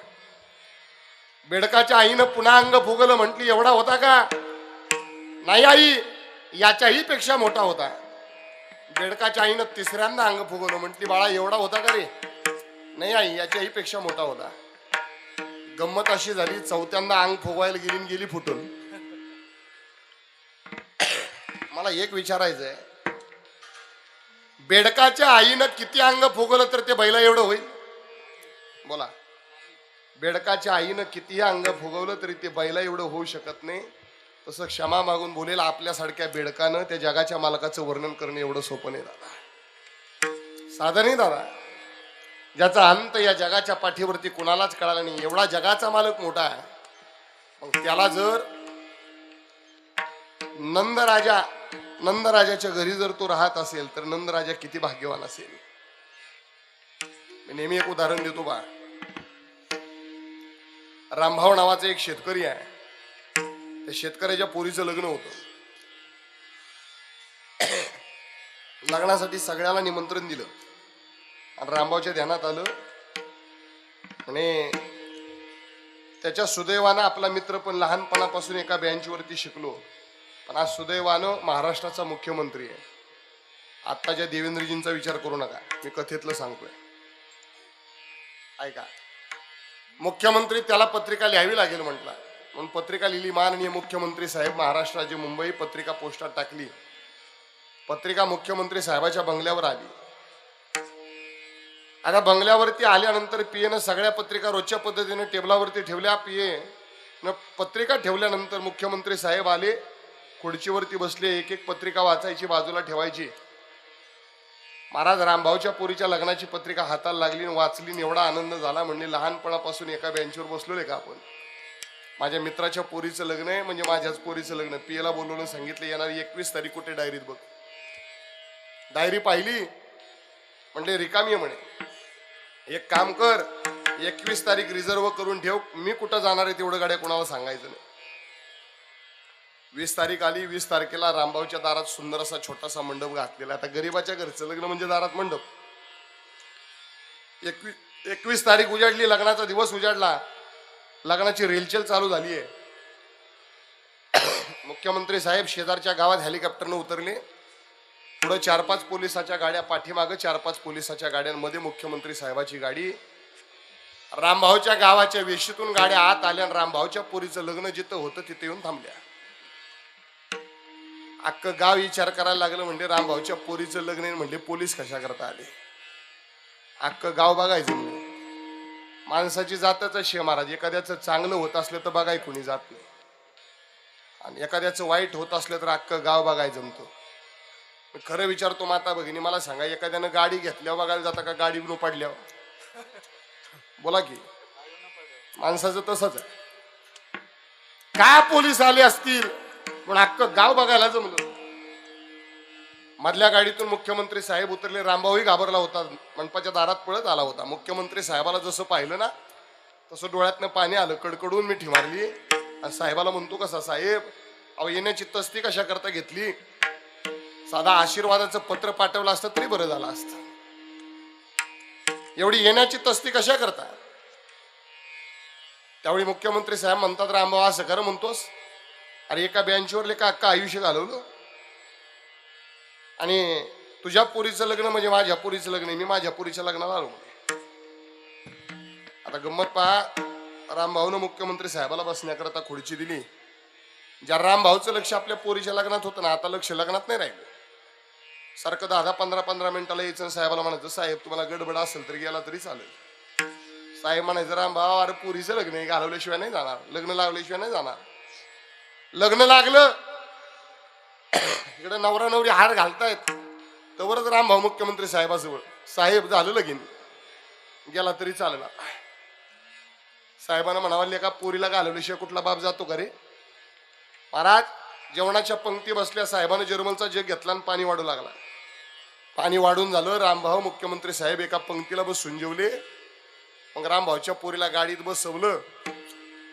बेडकाच्या आईनं पुन्हा अंग फुगवलं. म्हटली, एवढा होता का? नाही आई, याच्याही पेक्षा मोठा होता. बेडकाच्या आईनं तिसऱ्यांदा अंग फुगवलं. म्हटली, बाळा एवढा होता का रे? नाही आई, याच्याही पेक्षा मोठा होता. गंमत अशी झाली, चौथ्यांदा अंग फुगवायला गेली फुटून. मला एक विचारायचंय, बेडकाच्या आईनं किती अंग फुगवलं तर ते बैला एवढं होईल? बोला. बेडकाच्या आईनं कितीही अंग फुगवलं तरी ते बैला एवढं होऊ शकत नाही. तसं क्षमा मागून बोलेल आपल्यासारख्या बेडकानं त्या जगाच्या मालकाचं वर्णन करणं एवढं सोपं नाही दादा. साधं नाही दादा. ज्याचा अंत या जगाच्या पाठीवरती कुणालाच कळाला नाही, एवढा जगाचा मालक मोठा आहे. मग त्याला जर नंदराजाच्या घरी जर तो राहत असेल तर नंदराजा किती भाग्यवान असेल. मी नेहमी एक उदाहरण देतो बा. रामभाऊ नावाचा एक शेतकरी आहे. त्या शेतकऱ्याच्या पोरीचं लग्न होतं. लग्नासाठी सगळ्याला निमंत्रण दिलं आणि रामभाऊच्या ध्यानात आलं म्हणे त्याच्या सुदैवानं आपला मित्र पण लहानपणापासून एका बेंचवरती शिकलो, पण आज सुदैवानं महाराष्ट्राचा मुख्यमंत्री आहे. आत्ताच्या देवेंद्रजींचा विचार करू नका, मी कथेतलं सांगतोय ऐका. मुख्यमंत्री त्याला पत्रिका लिहावी लागेल म्हटला, म्हणून पत्रिका लिहिली. माननीय मुख्यमंत्री साहेब, महाराष्ट्राची मुंबई. पत्रिका पोस्टात टाकली. पत्रिका मुख्यमंत्री साहेबाच्या बंगल्यावर आली. आता बंगल्यावरती आल्यानंतर पीएनं सगळ्या पत्रिका रोजच्या पद्धतीने टेबलावरती ठेवल्या. पीएनं पत्रिका ठेवल्यानंतर मुख्यमंत्री साहेब आले, खुर्चीवरती बसले. एक एक पत्रिका वाचायची, बाजूला ठेवायची. महाराज रामभाऊच्या पोरीच्या लग्नाची पत्रिका हाताला लागली, वाचली. एवढा आनंद झाला. म्हणले लहानपणापासून एका बेंचवर बसलोय का आपण. माझ्या मित्राच्या पोरीचं लग्न आहे, म्हणजे माझ्याच पोरीचं लग्न. पीएला बोलवून सांगितलं येणारी 21 तारीख कुठे डायरीत बघ. डायरी पाहिली, म्हणले रिकामी आहे म्हणे. एक काम कर, 21 तारीख रिझर्व करून ठेव. मी कुठं जाणार आहे तेवढं गाड्या कोणाला सांगायचं नाही. 20 तारीख आली. 20 तारखेला रामभाऊच्या दारात सुंदर असा छोटासा मंडप घातलेला. आता गरीबाच्या घरचं लग्न म्हणजे दारात मंडप. 21 तारीख उजाडली, लग्नाचा दिवस उजाडला. लग्नाची रेलचेल चालू झाली आहे. मुख्यमंत्री साहेब शेजारच्या गावात हेलिकॉप्टरनं उतरले. पुढे 4-5 पोलिसाच्या गाड्या, पाठीमागं 4-5 पोलिसाच्या गाड्यांमध्ये मुख्यमंत्री साहेबाची गाडी. रामभाऊच्या गावाच्या वेशीतून गाड्या आत आल्या आणि रामभाऊच्या पोरीचं लग्न जिथं होतं तिथे येऊन थांबल्या. अख्खं गाव विचार करायला लागलं, म्हणजे रामभाऊच्या पोरीचं लग्न आहे, म्हणजे पोलीस कशा करता आले. अख्खं गाव बघायचं म्हणजे माणसाची जातच अशी आहे महाराज. एखाद्याचं चांगलं होत असलं तर बघाय कोणी जात नाही, आणि एखाद्याचं वाईट होत असलं तर अख्खं गाव बघाय जमतो. खरं विचारतो माता भगिनी, मला सांगा, एखाद्यानं गाडी घेतल्यावर बघायला जाता का गाडी न पडल्यावर? बोला की. माणसाचं तसंच आहे. का पोलीस आले असतील पण अख्खं गाव बघायला जमलं. मधल्या गाडीतून मुख्यमंत्री साहेब उतरले. रामभाऊही घाबरला होता, मंडपाच्या दारात पळत आला होता. मुख्यमंत्री साहेबाला जसं पाहिलं ना तसं डोळ्यातनं पाणी आलं. कडकडून मिठी मारली आणि साहेबाला म्हणतो, कसा साहेब, अहो येण्याची तस्ती कशा करता घेतली? साधा आशीर्वादाचं पत्र पाठवलं असतं तरी बरं झालं असतं. एवढी येण्याची तस्ती कशा करता? त्यावेळी मुख्यमंत्री साहेब म्हणतात, रामभाऊ असं खरं म्हणतोस? अरे एका बेंचवर का अख्खा आयुष्य घालवलं, आणि तुझ्या पोरीचं लग्न म्हणजे माझ्या पोरीचं लग्न आहे, मी माझ्या पोरीच्या लग्नाला आलो. आता गंमत पहा, रामभाऊनं मुख्यमंत्री साहेबाला बसण्याकरता खुर्ची दिली. ज्या रामभाऊचं लक्ष आपल्या पोरीच्या लग्नात होतं ना, आता लक्ष लग्नात नाही राहिलं. सारखं 10-15 मिनिटाला यायचं, साहेबाला म्हणायचं, साहेब तुम्हाला गडबड असेल तर गेला तरी चालेल. साहेब म्हणायचं, रामभाऊ अरे पोरीचं लग्न आहे, घालवल्याशिवाय नाही जाणार, लग्न लावल्याशिवाय नाही जाणार. लग्न लागलं, इकडे नवरा नवरी हार घालतायत, तवरच रामभाऊ मुख्यमंत्री साहेबाजवळ, साहेब झालं लगीन, गेला तरी चालेल. साहेबांना म्हणावं, का पोरीला घालवल्याशिवाय कुठला बाप जातो का रे? महाराज जेवणाच्या पंक्ती बसल्या, साहेबानं जर्मलचा जग घेतला आणि पाणी वाढू लागला. पाणी वाढून झालं, रामभाऊ मुख्यमंत्री साहेब एका पंक्तीला बसून जेवले. मग रामभाऊच्या पोरीला गाडीत बसवलं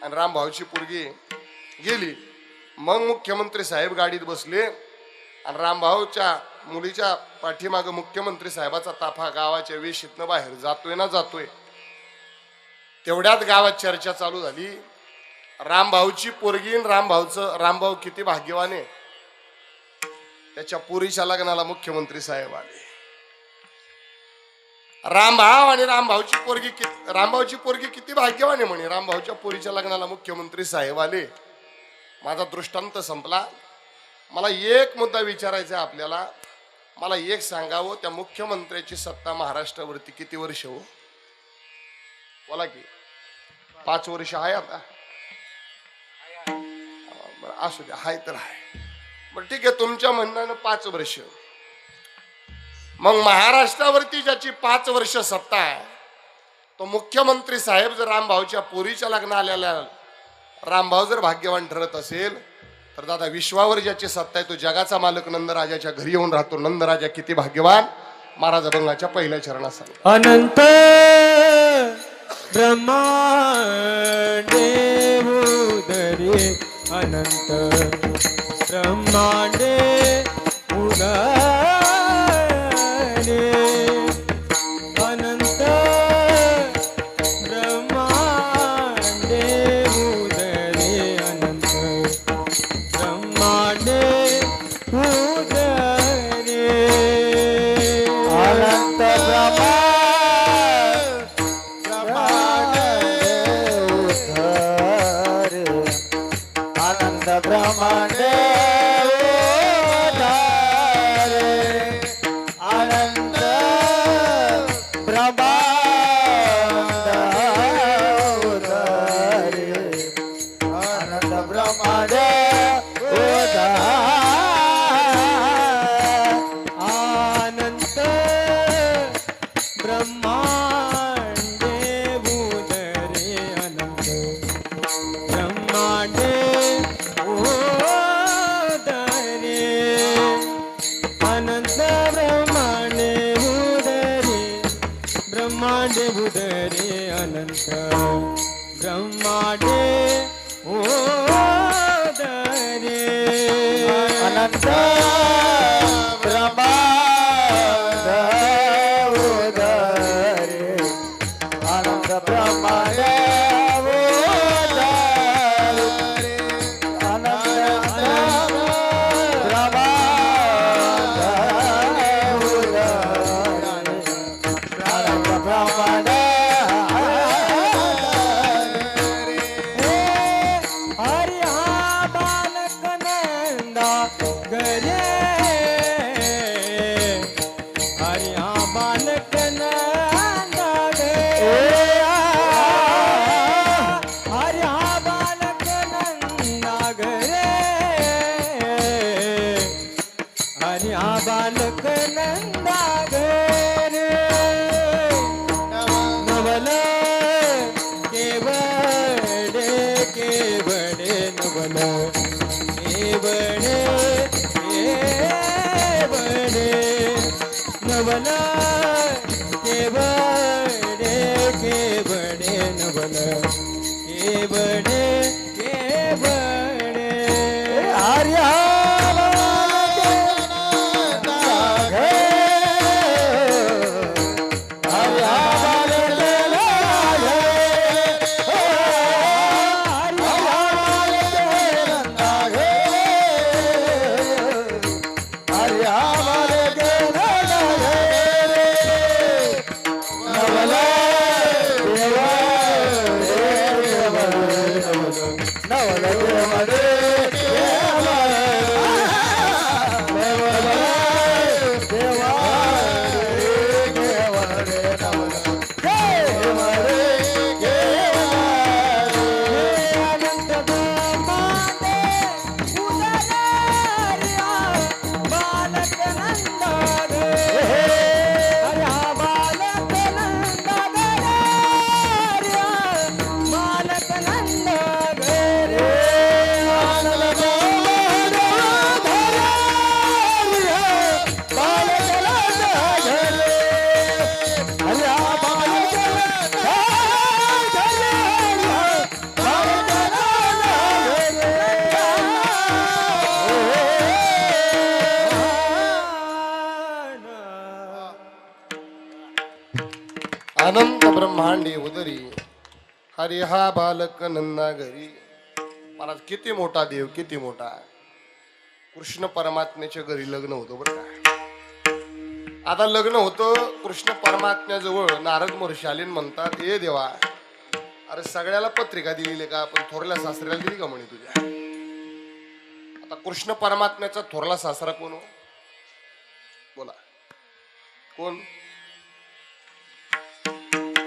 आणि रामभाऊची पोरगी गेली. मग मुख्यमंत्री साहेब गाडीत बसले आणि रामभाऊच्या मुलीच्या पाठीमाग मुख्यमंत्री साहेबाचा ताफा गावाच्या वेशीतनं बाहेर जातोय ना जातोय. तेवढ्यात गावात चर्चा चालू झाली, रामभाऊची पोरगी, रामभाऊ किती भाग्यवान आहे, त्याच्या पोरीच्या लग्नाला मुख्यमंत्री साहेब आले. रामभाऊ आणि रामभाऊची पोरगी किती भाग्यवान आहे म्हणे, रामभाऊच्या पोरीच्या लग्नाला मुख्यमंत्री साहेब आले. माझा दृष्टांत संपला. मला एक मुद्दा विचारायचा आहे आपल्याला. मला एक सांगावं, त्या मुख्यमंत्र्याची सत्ता महाराष्ट्रावरती किती वर्ष हो? बोला की. 5 वर्ष आहे आता? असू द्या, हाय तर आहे. बरं ठीक आहे, तुमच्या म्हणण्यानं 5 वर्ष. मग महाराष्ट्रावरती ज्याची 5 वर्ष सत्ता आहे, तो मुख्यमंत्री साहेब जर रामभाऊच्या पोरीच्या लग्न आलेल्या रामभाऊ जर भाग्यवान ठरत असेल, तर दादा विश्वावर ज्याची सत्ता आहे तो जगाचा मालक नंदराजाच्या घरी येऊन राहतो. नंदराजा किती भाग्यवान, महाराज अभंगाच्या पहिल्या चरणात सांगतो. अनंत ब्रह्मांडे उदरे, अनंत ब्रह्मांडे उदरे, अनंत ब्रह्मांडे उदरे, अनंत ब्रह्मांडे उदरे, अनंत ब्रह्मांडे अनंत ब्रह्मांड उदरे, अनंत ब्रह्मांड अनंत ब्रह्मांडे उदरे, अनंत ब्रह्मांडे उदरे, अनंत ब्रह्मांडे उदरे, ब्रह्मांडे उदरे, अनंत ब्रह्मांडे उदरे, अनंत ब्रह्मांड उदरे, अनंत ब्रह्मांड उदरे, अनंत ब्रह्मांड उदरे, अनंत ब्रह्मांड बालक नंदा गे हरी हा बालक नंदा गे हरी हा बालक नंदा गे नवल केवडे केवडे नवल केवडे केवडे नवल केवडे केवडे नवल केवडे केवडे हरी हा अनंत ब्रह्मांडी उदरी हरी हा बालक नंदा घरी. महाराज किती मोठा देव, किती मोठा. कृष्ण परमात्म्याच्या घरी लग्न होतं बरं का. आता लग्न होतं कृष्ण परमात्म्याजवळ. नारद महर्षी आले आणि म्हणतात, ए देवा, अरे सगळ्याला पत्रिका दिलेली का, पण थोरल्या सासऱ्याला दिली का म्हणे तुझ्या. आता कृष्ण परमात्म्याचा थोरला सासरा कोण हो? बोला कोण.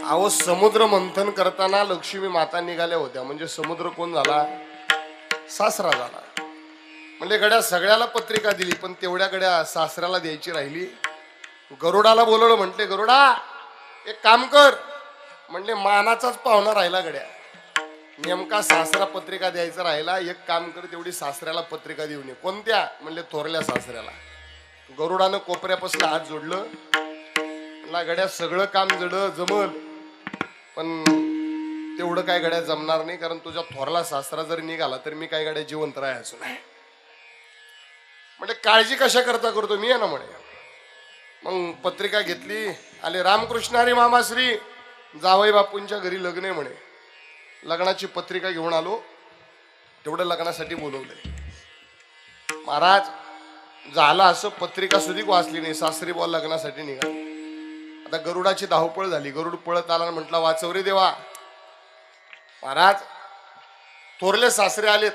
अहो समुद्र मंथन करताना लक्ष्मी माता निघाल्या होत्या, म्हणजे समुद्र कोण झाला, सासरा झाला. म्हणजे गड्या सगळ्याला पत्रिका दिली, पण तेवढ्या गड्या सासऱ्याला द्यायची राहिली. गरुडाला बोलवलं, म्हटले गरुडा एक काम कर. म्हणले मानाचाच पाहुणा राहिला गड्या, नेमका सासरा पत्रिका द्यायचा राहिला. एक काम कर, तेवढी सासऱ्याला पत्रिका देऊन ये. कोणत्या. म्हणले थोरल्या सासऱ्याला. गरुडानं कोपऱ्यापासून हात जोडलं. म्हणला गड्या सगळं काम जमल, पण तेवढं काय गड्या जमणार नाही, कारण तुझा थोरला सासरा जर निघाला तर मी काय गड्या जिवंत राहायचो नाही. म्हणजे काळजी कशा करता करतो मी आहे ना म्हणे. मग पत्रिका घेतली. आले रामकृष्ण हरी मामाश्री, जावई बापूंच्या घरी लग्न आहे म्हणे. लग्नाची पत्रिका घेऊन आलो. तेवढं लग्नासाठी बोलवलंय. महाराज झालं असं, पत्रिका सुधी वाचली नाही. सासरी बुवा लग्नासाठी निघाली. आता गरुडाची धावपळ झाली. गरुड पळत आला, म्हटला वाचव रे देवा. महाराज थोरले सासरे आलेत.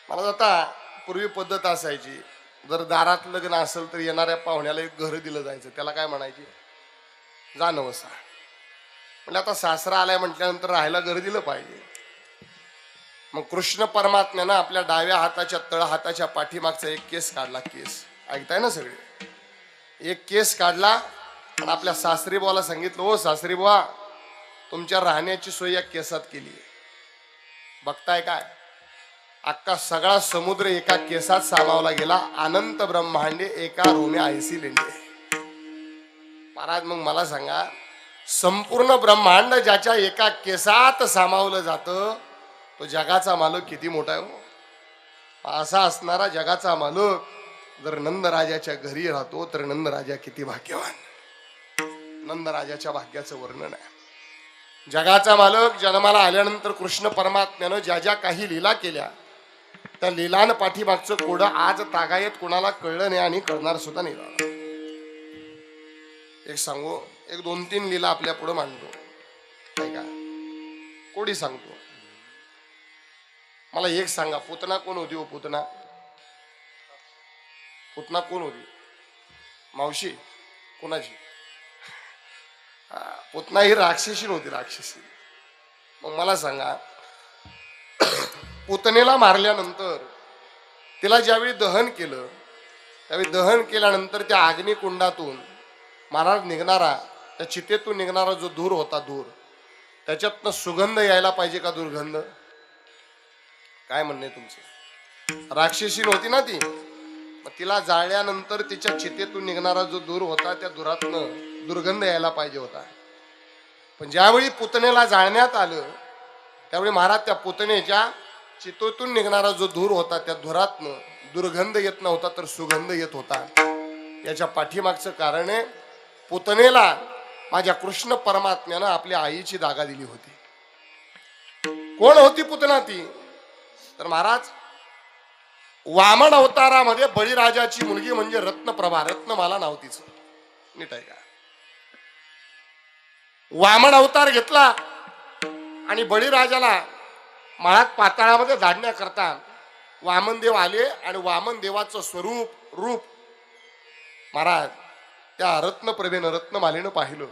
मला आता पूर्वी पद्धत असायची, जर दारात लग्न असेल तर येणाऱ्या पाहुण्याला एक घर दिलं जायचं. त्याला काय म्हणायचे, जा नवसा. म्हणजे आता सासरा आलाय म्हटल्यानंतर राहायला घर दिलं पाहिजे. मग कृष्ण परमात्म्यानं आपल्या डाव्या हाताच्या तळ हाताच्या पाठीमागचा एक केस काढला. केस ऐकताय ना सगळे. एक केस काढला आणि आपल्या सासरी बुवाला सांगितलं, ओ सासरी बुवा, तुमच्या राहण्याची सोय या केसात केली. बघताय काय, अख्खा सगळा समुद्र एका केसात सामावला गेला. अनंत ब्रह्मांडे एका रोमे आयसी लेंडे. महाराज मग मला सांगा, संपूर्ण ब्रह्मांड ज्याच्या एका केसात सामावलं जातं, तो जगाचा मालक किती मोठा आहे हो. असा असणारा जगाचा मालक जर नंदराजाच्या घरी राहतो तर नंदराजा किती भाग्यवान. नंदराजाच्या भाग्याचं वर्णन आहे. जगाचा मालक जन्माला आल्यानंतर कृष्ण परमात्म्यानं ज्या ज्या काही लीला केल्या, त्या लीलान पाठीमागचं कोडं आज तागायत कोणाला कळलं नाही आणि कळणार सुद्धा नाही. एक सांगू, एक 2-3 लीला आपल्या पुढे मांडतो. काय का कोडी सांगतो. मला एक सांगा, पुतना कोण होती हो. पुतना पुतना कोण होती. मावशी कोणाची? पुतना ही राक्षसी नव्हती, राक्षसी. मग मला सांगा, पुतनेला मारल्यानंतर तिला ज्यावेळी दहन केलं, त्यावेळी दहन केल्यानंतर त्या अग्निकुंडातून महाराज निघणारा, त्या चितेतून निघणारा जो धूर होता, धूर, त्याच्यातनं सुगंध यायला पाहिजे का दुर्गंध? काय म्हणणे तुमचं? राक्षसी नव्हती ना ती, मग तिला जाळल्यानंतर तिच्या चितेतून निघणारा जो धूर होता, त्या धुरातनं दुर्गंध यायला पाहिजे होता. पण ज्यावेळी पुतनेला जाळण्यात आलं, त्यावेळी महाराज त्या पुतनेच्या चितेतून निघणारा जो धूर होता, त्या धुरातनं दुर्गंध येत नव्हता, तर सुगंध येत होता. याच्या पाठीमागचं कारण आहे, पुतनेला माझ्या कृष्ण परमात्म्यानं आपल्या आईची जागा दिली होती. कोण होती पुतना ती? तर महाराज वामन अवतारामध्ये बळीराजाची मुलगी म्हणजे रत्नप्रभा, रत्नमाला नाव तिचं. नीट आहे का? वामन अवतार घेतला आणि बळीराजाला माळात पाताळामध्ये धाडण्याकरता वामनदेव आले आणि वामनदेवाचं स्वरूप रूप महाराज त्या रत्नप्रभेनं, रत्नमालेनं पाहिलं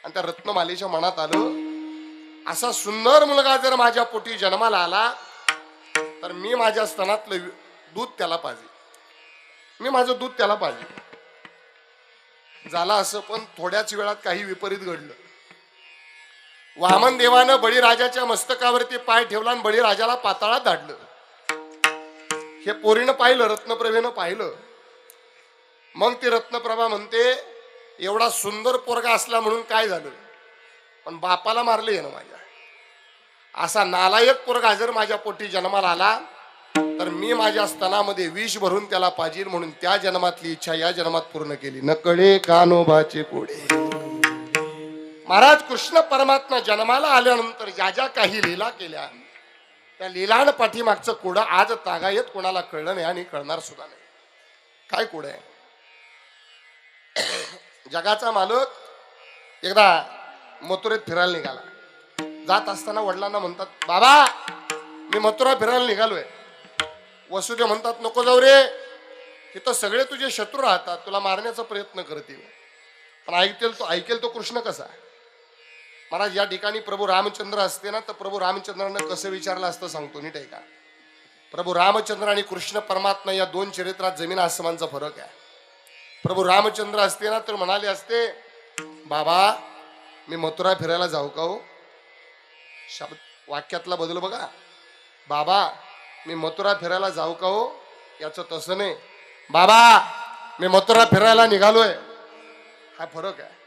आणि त्या रत्नमालेच्या मनात आलं, असा सुंदर मुलगा जर माझ्या पोटी जन्माला आला तर मी माझ्या स्तनातलं दूध त्याला पाहिजे, मी माझं दूध त्याला पाहिजे. झाला असं, पण थोड्याच वेळात काही विपरीत घडलं. वामन देवानं बळीराजाच्या मस्तकावरती पाय ठेवला आणि बळीराजाला पाताळात धाडलं. हे पोरीनं पाहिलं, रत्नप्रभेनं पाहिलं. मग ती रत्नप्रभा म्हणते, एवढा सुंदर पोरगा असला म्हणून काय झालं, पण बापाला मारले ना माझ्या. असा नालायक पोरगा जर माझ्या पोटी जन्माला आला तर मी माझ्या स्तनामध्ये विष भरून त्याला पाजील, म्हणून त्या जन्मातली इच्छा या जन्मात पूर्ण केली. नकळे कानोबाचे पुढे. महाराज कृष्ण परमात्मा जन्माला आल्यानंतर ज्या ज्या काही लीला केल्या, त्या लीलान पाठीमागचं कोडं आज तागायत कोणाला कळलं नाही आणि कळणार सुद्धा नाही. काय कोड आहे? जगाचा मालक एकदा मथुरेत फिरायला निघाला. जात असताना वडिलांना म्हणतात, बाबा मी मथुरा फिरायला निघालोय. वसुदेव म्हणतात, नको जाऊ रे, तिथं सगळे तुझे शत्रू राहतात, तुला मारण्याचा प्रयत्न करतील, पण ऐकेल तो कृष्ण कसा? महाराज या ठिकाणी प्रभू रामचंद्र असते ना, तर प्रभू रामचंद्रानं कसं विचारलं असतं सांगतो, नीट आहे का? प्रभू रामचंद्र आणि कृष्ण परमात्मा या दोन चरित्रात जमीन आसमानचा फरक आहे. प्रभू रामचंद्र असते ना तर म्हणाले असते, बाबा मी मथुरा फिरायला जाऊ का हो? शब्द वाक्यातला बदल बघा. बाबा मी मथुरा फिरायला जाऊ का हो? याचं तसं नाही, बाबा मी मथुरा फिरायला निघालोय. हा फरक आहे.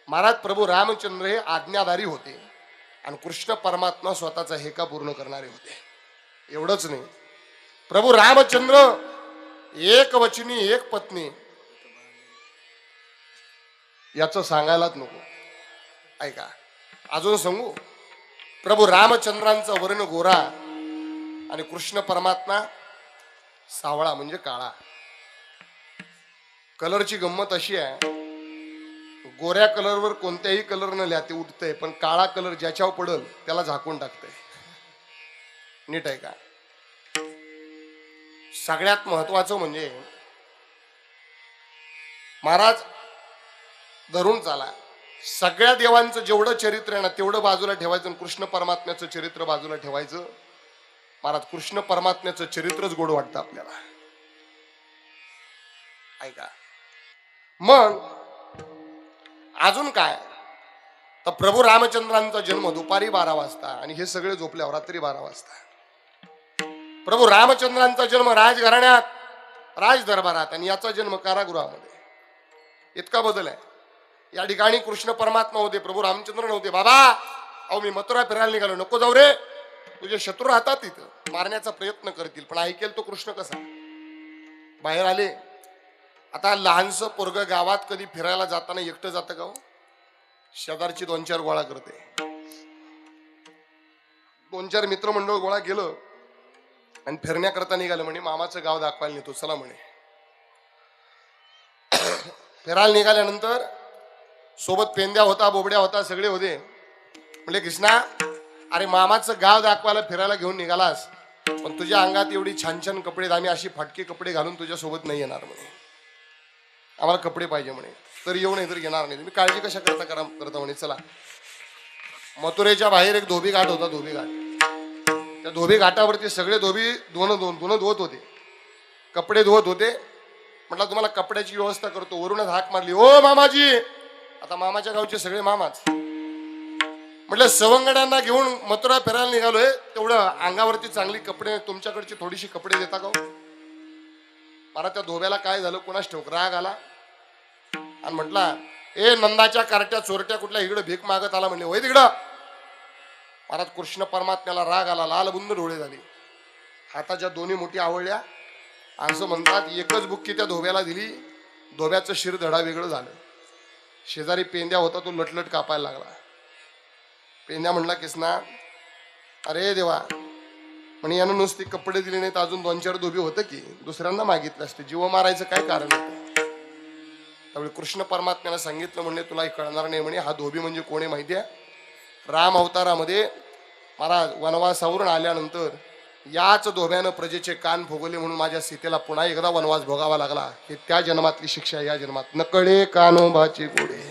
महाराज प्रभू रामचंद्र हे आज्ञाधारी होते आणि कृष्ण परमात्मा स्वतःचा हेका पूर्ण करणारे होते. एवढंच नाही, प्रभू रामचंद्र एक वचनी एक पत्नी याचं सांगायलाच नको. ऐका अजून सांगू. प्रभू रामचंद्रांचा वर्ण गोरा आणि कृष्ण परमात्मा सावळा म्हणजे काळा. कलरची गंमत अशी आहे, गोऱ्या कलरवर कोणत्याही कलर न लिहा ते उठतंय, पण काळा कलर ज्याच्यावर पडल त्याला झाकून टाकतंय. नीट आहे का? सगळ्यात महत्वाचं म्हणजे महाराज धरून चाला, सगळ्या देवांचं जेवढं चरित्र आहे ना तेवढं बाजूला ठेवायचं आणि कृष्ण परमात्म्याचं चरित्र बाजूला ठेवायचं. महाराज कृष्ण परमात्म्याचं चरित्रच गोड वाटतं आपल्याला. ऐका मग अजून काय, तर प्रभू रामचंद्रांचा जन्म दुपारी 12 वाजता आणि हे सगळे झोपल्यावर रात्री 12 वाजता. प्रभू रामचंद्रांचा जन्म राजघराण्यात, राज दरबारात, आणि याचा जन्म कारागृहामध्ये. इतका बदल आहे. या ठिकाणी कृष्ण परमात्मा होते, प्रभू रामचंद्र नव्हते. बाबा अहो मी मथुरा फिरायला निघालो, नको जाऊ रे, तुझे शत्रू राहतात तिथं, मारण्याचा प्रयत्न करतील, पण ऐकेल तो कृष्ण कसा? बाहेर आले. आता लहानसं पोरग गावात कधी फिरायला जाताना एकटं जातं का हो? शेजारची 2-4 गोळा करते. 2-4 मित्रमंडळ गोळा केलं आणि फिरण्याकरता निघालं. म्हणे मामाचं गाव दाखवायला नेतो, चला म्हणे. फिरायला निघाल्यानंतर सोबत पेंद्या होता, बोबड्या होता, सगळे होते. म्हणजे कृष्णा अरे मामाचं गाव दाखवायला फिरायला घेऊन निघालास, पण तुझ्या अंगात एवढी छान छान कपडे, आम्ही अशी फाटके कपडे घालून तुझ्या सोबत नाही येणार म्हणे, आम्हाला कपडे पाहिजे म्हणे. तर येऊ नाही तर येणार नाही. तुम्ही काळजी कशा करता म्हणे. चला, मथुरेच्या बाहेर एक धोबी घाट होता. धोबी घाट, त्या धोबी घाटावरती सगळे धोबी धुणं धुवत होते, कपडे धुवत होते. म्हटलं तुम्हाला कपड्याची व्यवस्था करतो. वरूनच हाक मारली, ओ मामाजी. आता मामाच्या गावचे सगळे मामाच. म्हटलं सवंगड्यांना घेऊन मथुरा फिरायला निघालोय, तेवढं अंगावरती चांगली कपडे, तुमच्याकडची थोडीशी कपडे देता का? मला त्या धोब्याला काय झालं कोणाच ठेवक राग आला आणि म्हटला, ए नंदाच्या कार्ट्या चोरट्या कुठल्या इकडे भीक मागत आला म्हणले. होय तिकडं. महाराज कृष्ण परमात्म्याला राग आला, लाल बुंद डोळे झाले, हाताच्या दोन्ही मुठी आवळल्या. असं म्हणतात एकच बुक्की त्या धोब्याला दिली, धोब्याचं शिर धडा वेगळं झालं. शेजारी पेंद्या होता, तो लटलट कापायला लागला. पेंद्या म्हणला, किसना अरे देवा म्हणे, यानं नुसती कपडे दिले नाहीत, अजून 2-4 धोबी होतं की दुसऱ्यांना मागितलं असते, जीव मारायचं काय कारण होतं? त्यावेळी कृष्ण परमात्म्याला सांगितलं, म्हणले तुला कळणार नाही म्हणे, हा धोबी म्हणजे कोणी माहिती आहे? राम अवतारामध्ये महाराज वनवासावरून आल्यानंतर याच धोब्यानं प्रजेचे कान भोगले म्हणून माझ्या सीतेला पुन्हा एकदा वनवास भोगावा लागला. हे त्या जन्मातली शिक्षा, या जन्मात नकळे कानोबाचे कोडे.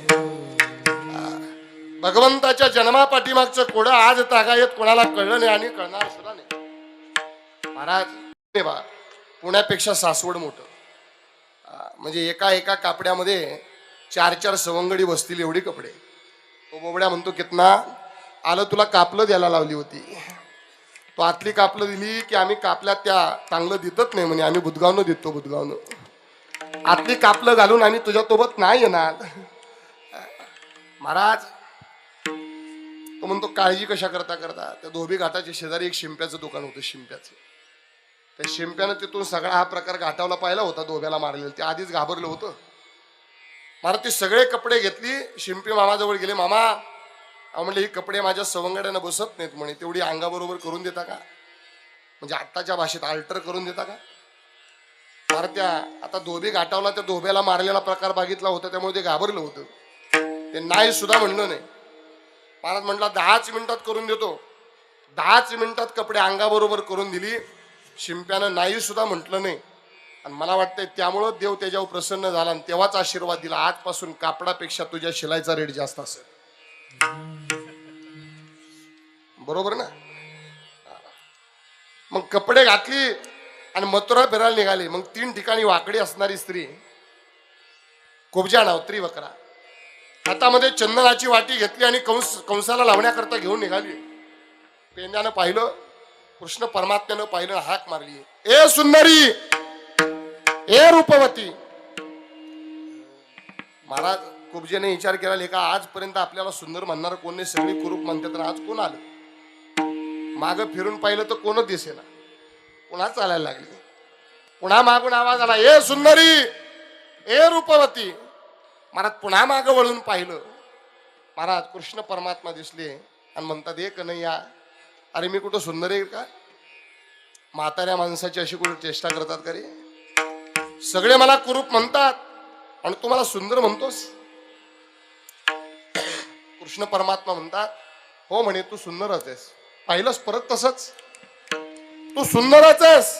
भगवंताच्या जन्मापाठीमागचं कोडं आज तागायत कोणाला कळलं नाही आणि कळणार सुद्धा नाही. महाराज पुण्यापेक्षा सासवड मोठं. म्हणजे एका कापड्यामध्ये 4-4 सवंगडी बसतील एवढी कपडे. तो बोबड्या म्हणतो, कितना आलं तुला कापलं द्यायला लावली होती. तो आतली कापलं दिली की आम्ही कापल्यात त्या चांगलं देतच नाही म्हणे, आम्ही बुधगावनं देतो. बुधगावनं आतली कापलं घालून आम्ही तुझ्या सोबत नाही येणार. महाराज तो म्हणतो, काळजी कशा करता त्या धोबी घाटाच्या शेजारी एक शिंप्याचं दुकान होतं. शिंप्याचं, त्या शिंप्यानं तिथून सगळा हा प्रकार घाटावला पाहिला होता. धोब्याला मारलेलं ते आधीच घाबरलं होतं. मला ते सगळे कपडे घेतली, शिंपी मामाजवळ गेले. मामा म्हणले, ही कपडे माझ्या सवंगड्यानं बसत नाहीत म्हणे, तेवढी अंगाबरोबर करून देता का? म्हणजे आत्ताच्या भाषेत अल्टर करून देता का? फार त्या आता धोबी घाटावला, त्या धोब्याला मारलेला प्रकार बघितला होता, त्यामुळे ते घाबरलं होतं. ते नाही सुद्धा म्हणलं नाही. महाराज म्हटला 10च मिनिटात करून देतो. 10च मिनिटात कपडे अंगाबरोबर करून दिली. शिंप्यानं नाही सुद्धा म्हटलं नाही. आणि मला वाटतंय त्यामुळं देव त्याच्यावर प्रसन्न झाला आणि तेव्हाच आशीर्वाद दिला, आजपासून कापडापेक्षा तुझ्या शिलाईचा रेट जास्त असेल. बरोबर ना? मग कपडे घातली आणि मथुरा फिरायला निघाली. मग 3 ठिकाणी वाकडी असणारी स्त्री, कुब्जा नाव, त्रिवक्रा, हातामध्ये चंदनाची वाटी घेतली आणि कंसाला लावण्याकरता घेऊन निघाली. पेंद्यानं पाहिलं, कृष्ण परमात्म्यानं पाहिलं, हाक मारली, ए सुंदरी, ए रूपवती. महाराज कुब्जेने विचार केला, लेखा आजपर्यंत आपल्याला सुंदर म्हणणार कोण नाही, सगळी कुरूप म्हणतात, आज कोण आलं? माग फिरून पाहिलं तर कोणच दिसेना. पुन्हा चालायला लागली. पुन्हा मागून आवाज आला, ए सुंदरी, ए रूपवती. महाराज पुन्हा माग वळून पाहिलं. महाराज कृष्ण परमात्मा दिसले आणि म्हणतात, ए कन्हैया, अरे मी कुठं सुंदर आहे का? म्हाताऱ्या माणसाची अशी कुठं चेष्टा करतात का रे? सगळे मला कुरूप म्हणतात आणि तू मला सुंदर म्हणतोस? कृष्ण परमात्मा म्हणतात, हो म्हणे, तू सुंदरच आहेस. पाहिलंस परत तसंच, तू सुंदरच आहेस.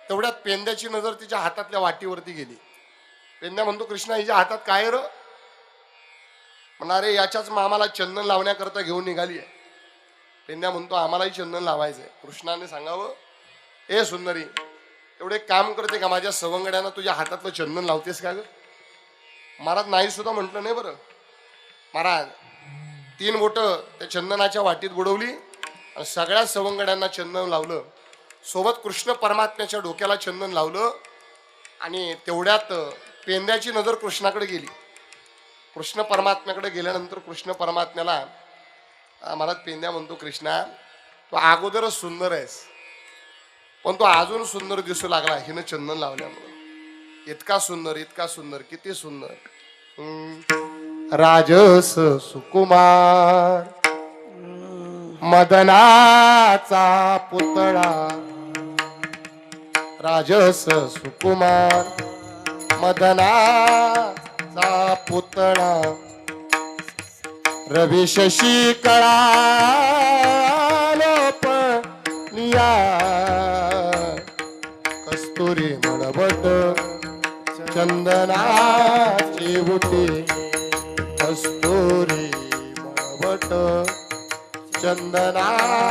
तेवढ्यात पेंद्याची नजर तिच्या हातातल्या वाटीवरती गेली. पेंद्या म्हणतो, कृष्णा, हिच्या हातात काय र? म्हणणारे, याच्याच मामाला चंदन लावण्याकरता घेऊन निघाली आहे. पेंद्या म्हणतो, आम्हालाही चंदन लावायचंय. कृष्णाने सांगावं, ए सुंदरी, एवढे काम करते का? माझ्या सवंगड्यांना तुझ्या हातातलं चंदन लावतेस का ग? महाराज नाही सुद्धा म्हटलं नाही बरं. महाराज 3 बोटं त्या चंदनाच्या वाटीत बुडवली आणि सगळ्या सवंगड्यांना चंदन लावलं. सोबत कृष्ण परमात्म्याच्या डोक्याला चंदन लावलं. आणि तेवढ्यात पेंद्याची नजर कृष्णाकडे गेली. कृष्ण परमात्म्याकडे गेल्यानंतर कृष्ण परमात्म्याला महाराज पेंद्या म्हणतो, कृष्णा, तू अगोदरच सुंदर आहेस, पण तो अजून सुंदर दिसू लागला हिनं चंदन लावल्यामुळं. इतका सुंदर, इतका सुंदर, किती सुंदर. राजस सुकुमार, मदनाचा पुतळा. राजस सुकुमार, मदनाचा पुतळा. रवी शशी कळा लोपनिया. कस्तुरी मळवट चंदनाची बुटी कस्तुरी मळवट चंदनाची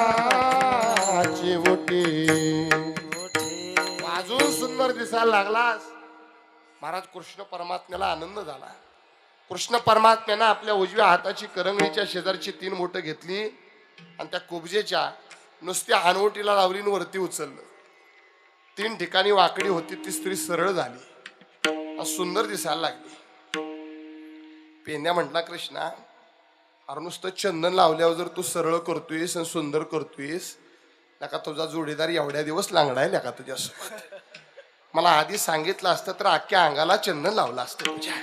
बुटी अजून सुंदर दिसायला लागलास. महाराज कृष्ण परमात्म्याला आनंद झाला. कृष्ण परमात्म्यानं आपल्या उजव्या हाताची करंगळीच्या शेजारची 3 बोटं घेतली आणि त्या कुबजेच्या नुसत्या हानवटीला लावली आणि वरती उचललं. 3 ठिकाणी वाकडी होती ती स्त्री सरळ झाली. सुंदर दिसायला लागली. पेंद्या म्हटला कृष्णा अरे नुसतं चंदन लावल्यावर जर तू सरळ करतोयस आणि सुंदर करतोयस नका तुझा जोडीदार एवढ्या दिवस लांगडायला का तुझ्यासोबत. मला आधी सांगितलं असतं तर अख्ख्या अंगाला चंदन लावलं असतं तुझ्या.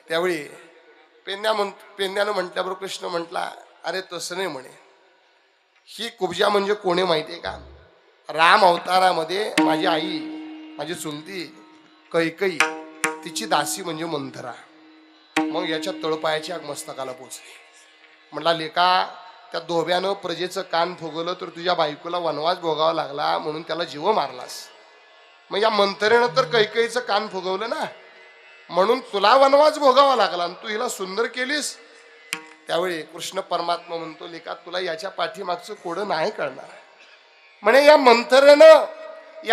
त्यावेळी पेंद्यानं म्हटल्याबरोबर कृष्ण म्हटला अरे तसं नाही म्हणे. ही कुबजा म्हणजे कोणी माहितीये का. राम अवतारामध्ये माझी आई माझी चुलती कैकई तिची दासी म्हणजे मंथरा. मग याच्या तळपायाची आग मस्तकाला पोचली. म्हटला लेका त्या धोब्यानं प्रजेचं कान फुगवलं तर तुझ्या बायकोला वनवास भोगावा लागला म्हणून त्याला जीव मारलास. मग या मंथरेनं तर कैकईचं कान फुगवलं ना म्हणून तुला वनवास भोगावा लागला आणि तू हिला सुंदर केलीस. त्यावेळी कृष्ण परमात्मा म्हणतो लेका तुला याच्या पाठीमागचं कोडं नाही कळणार. म्हणे या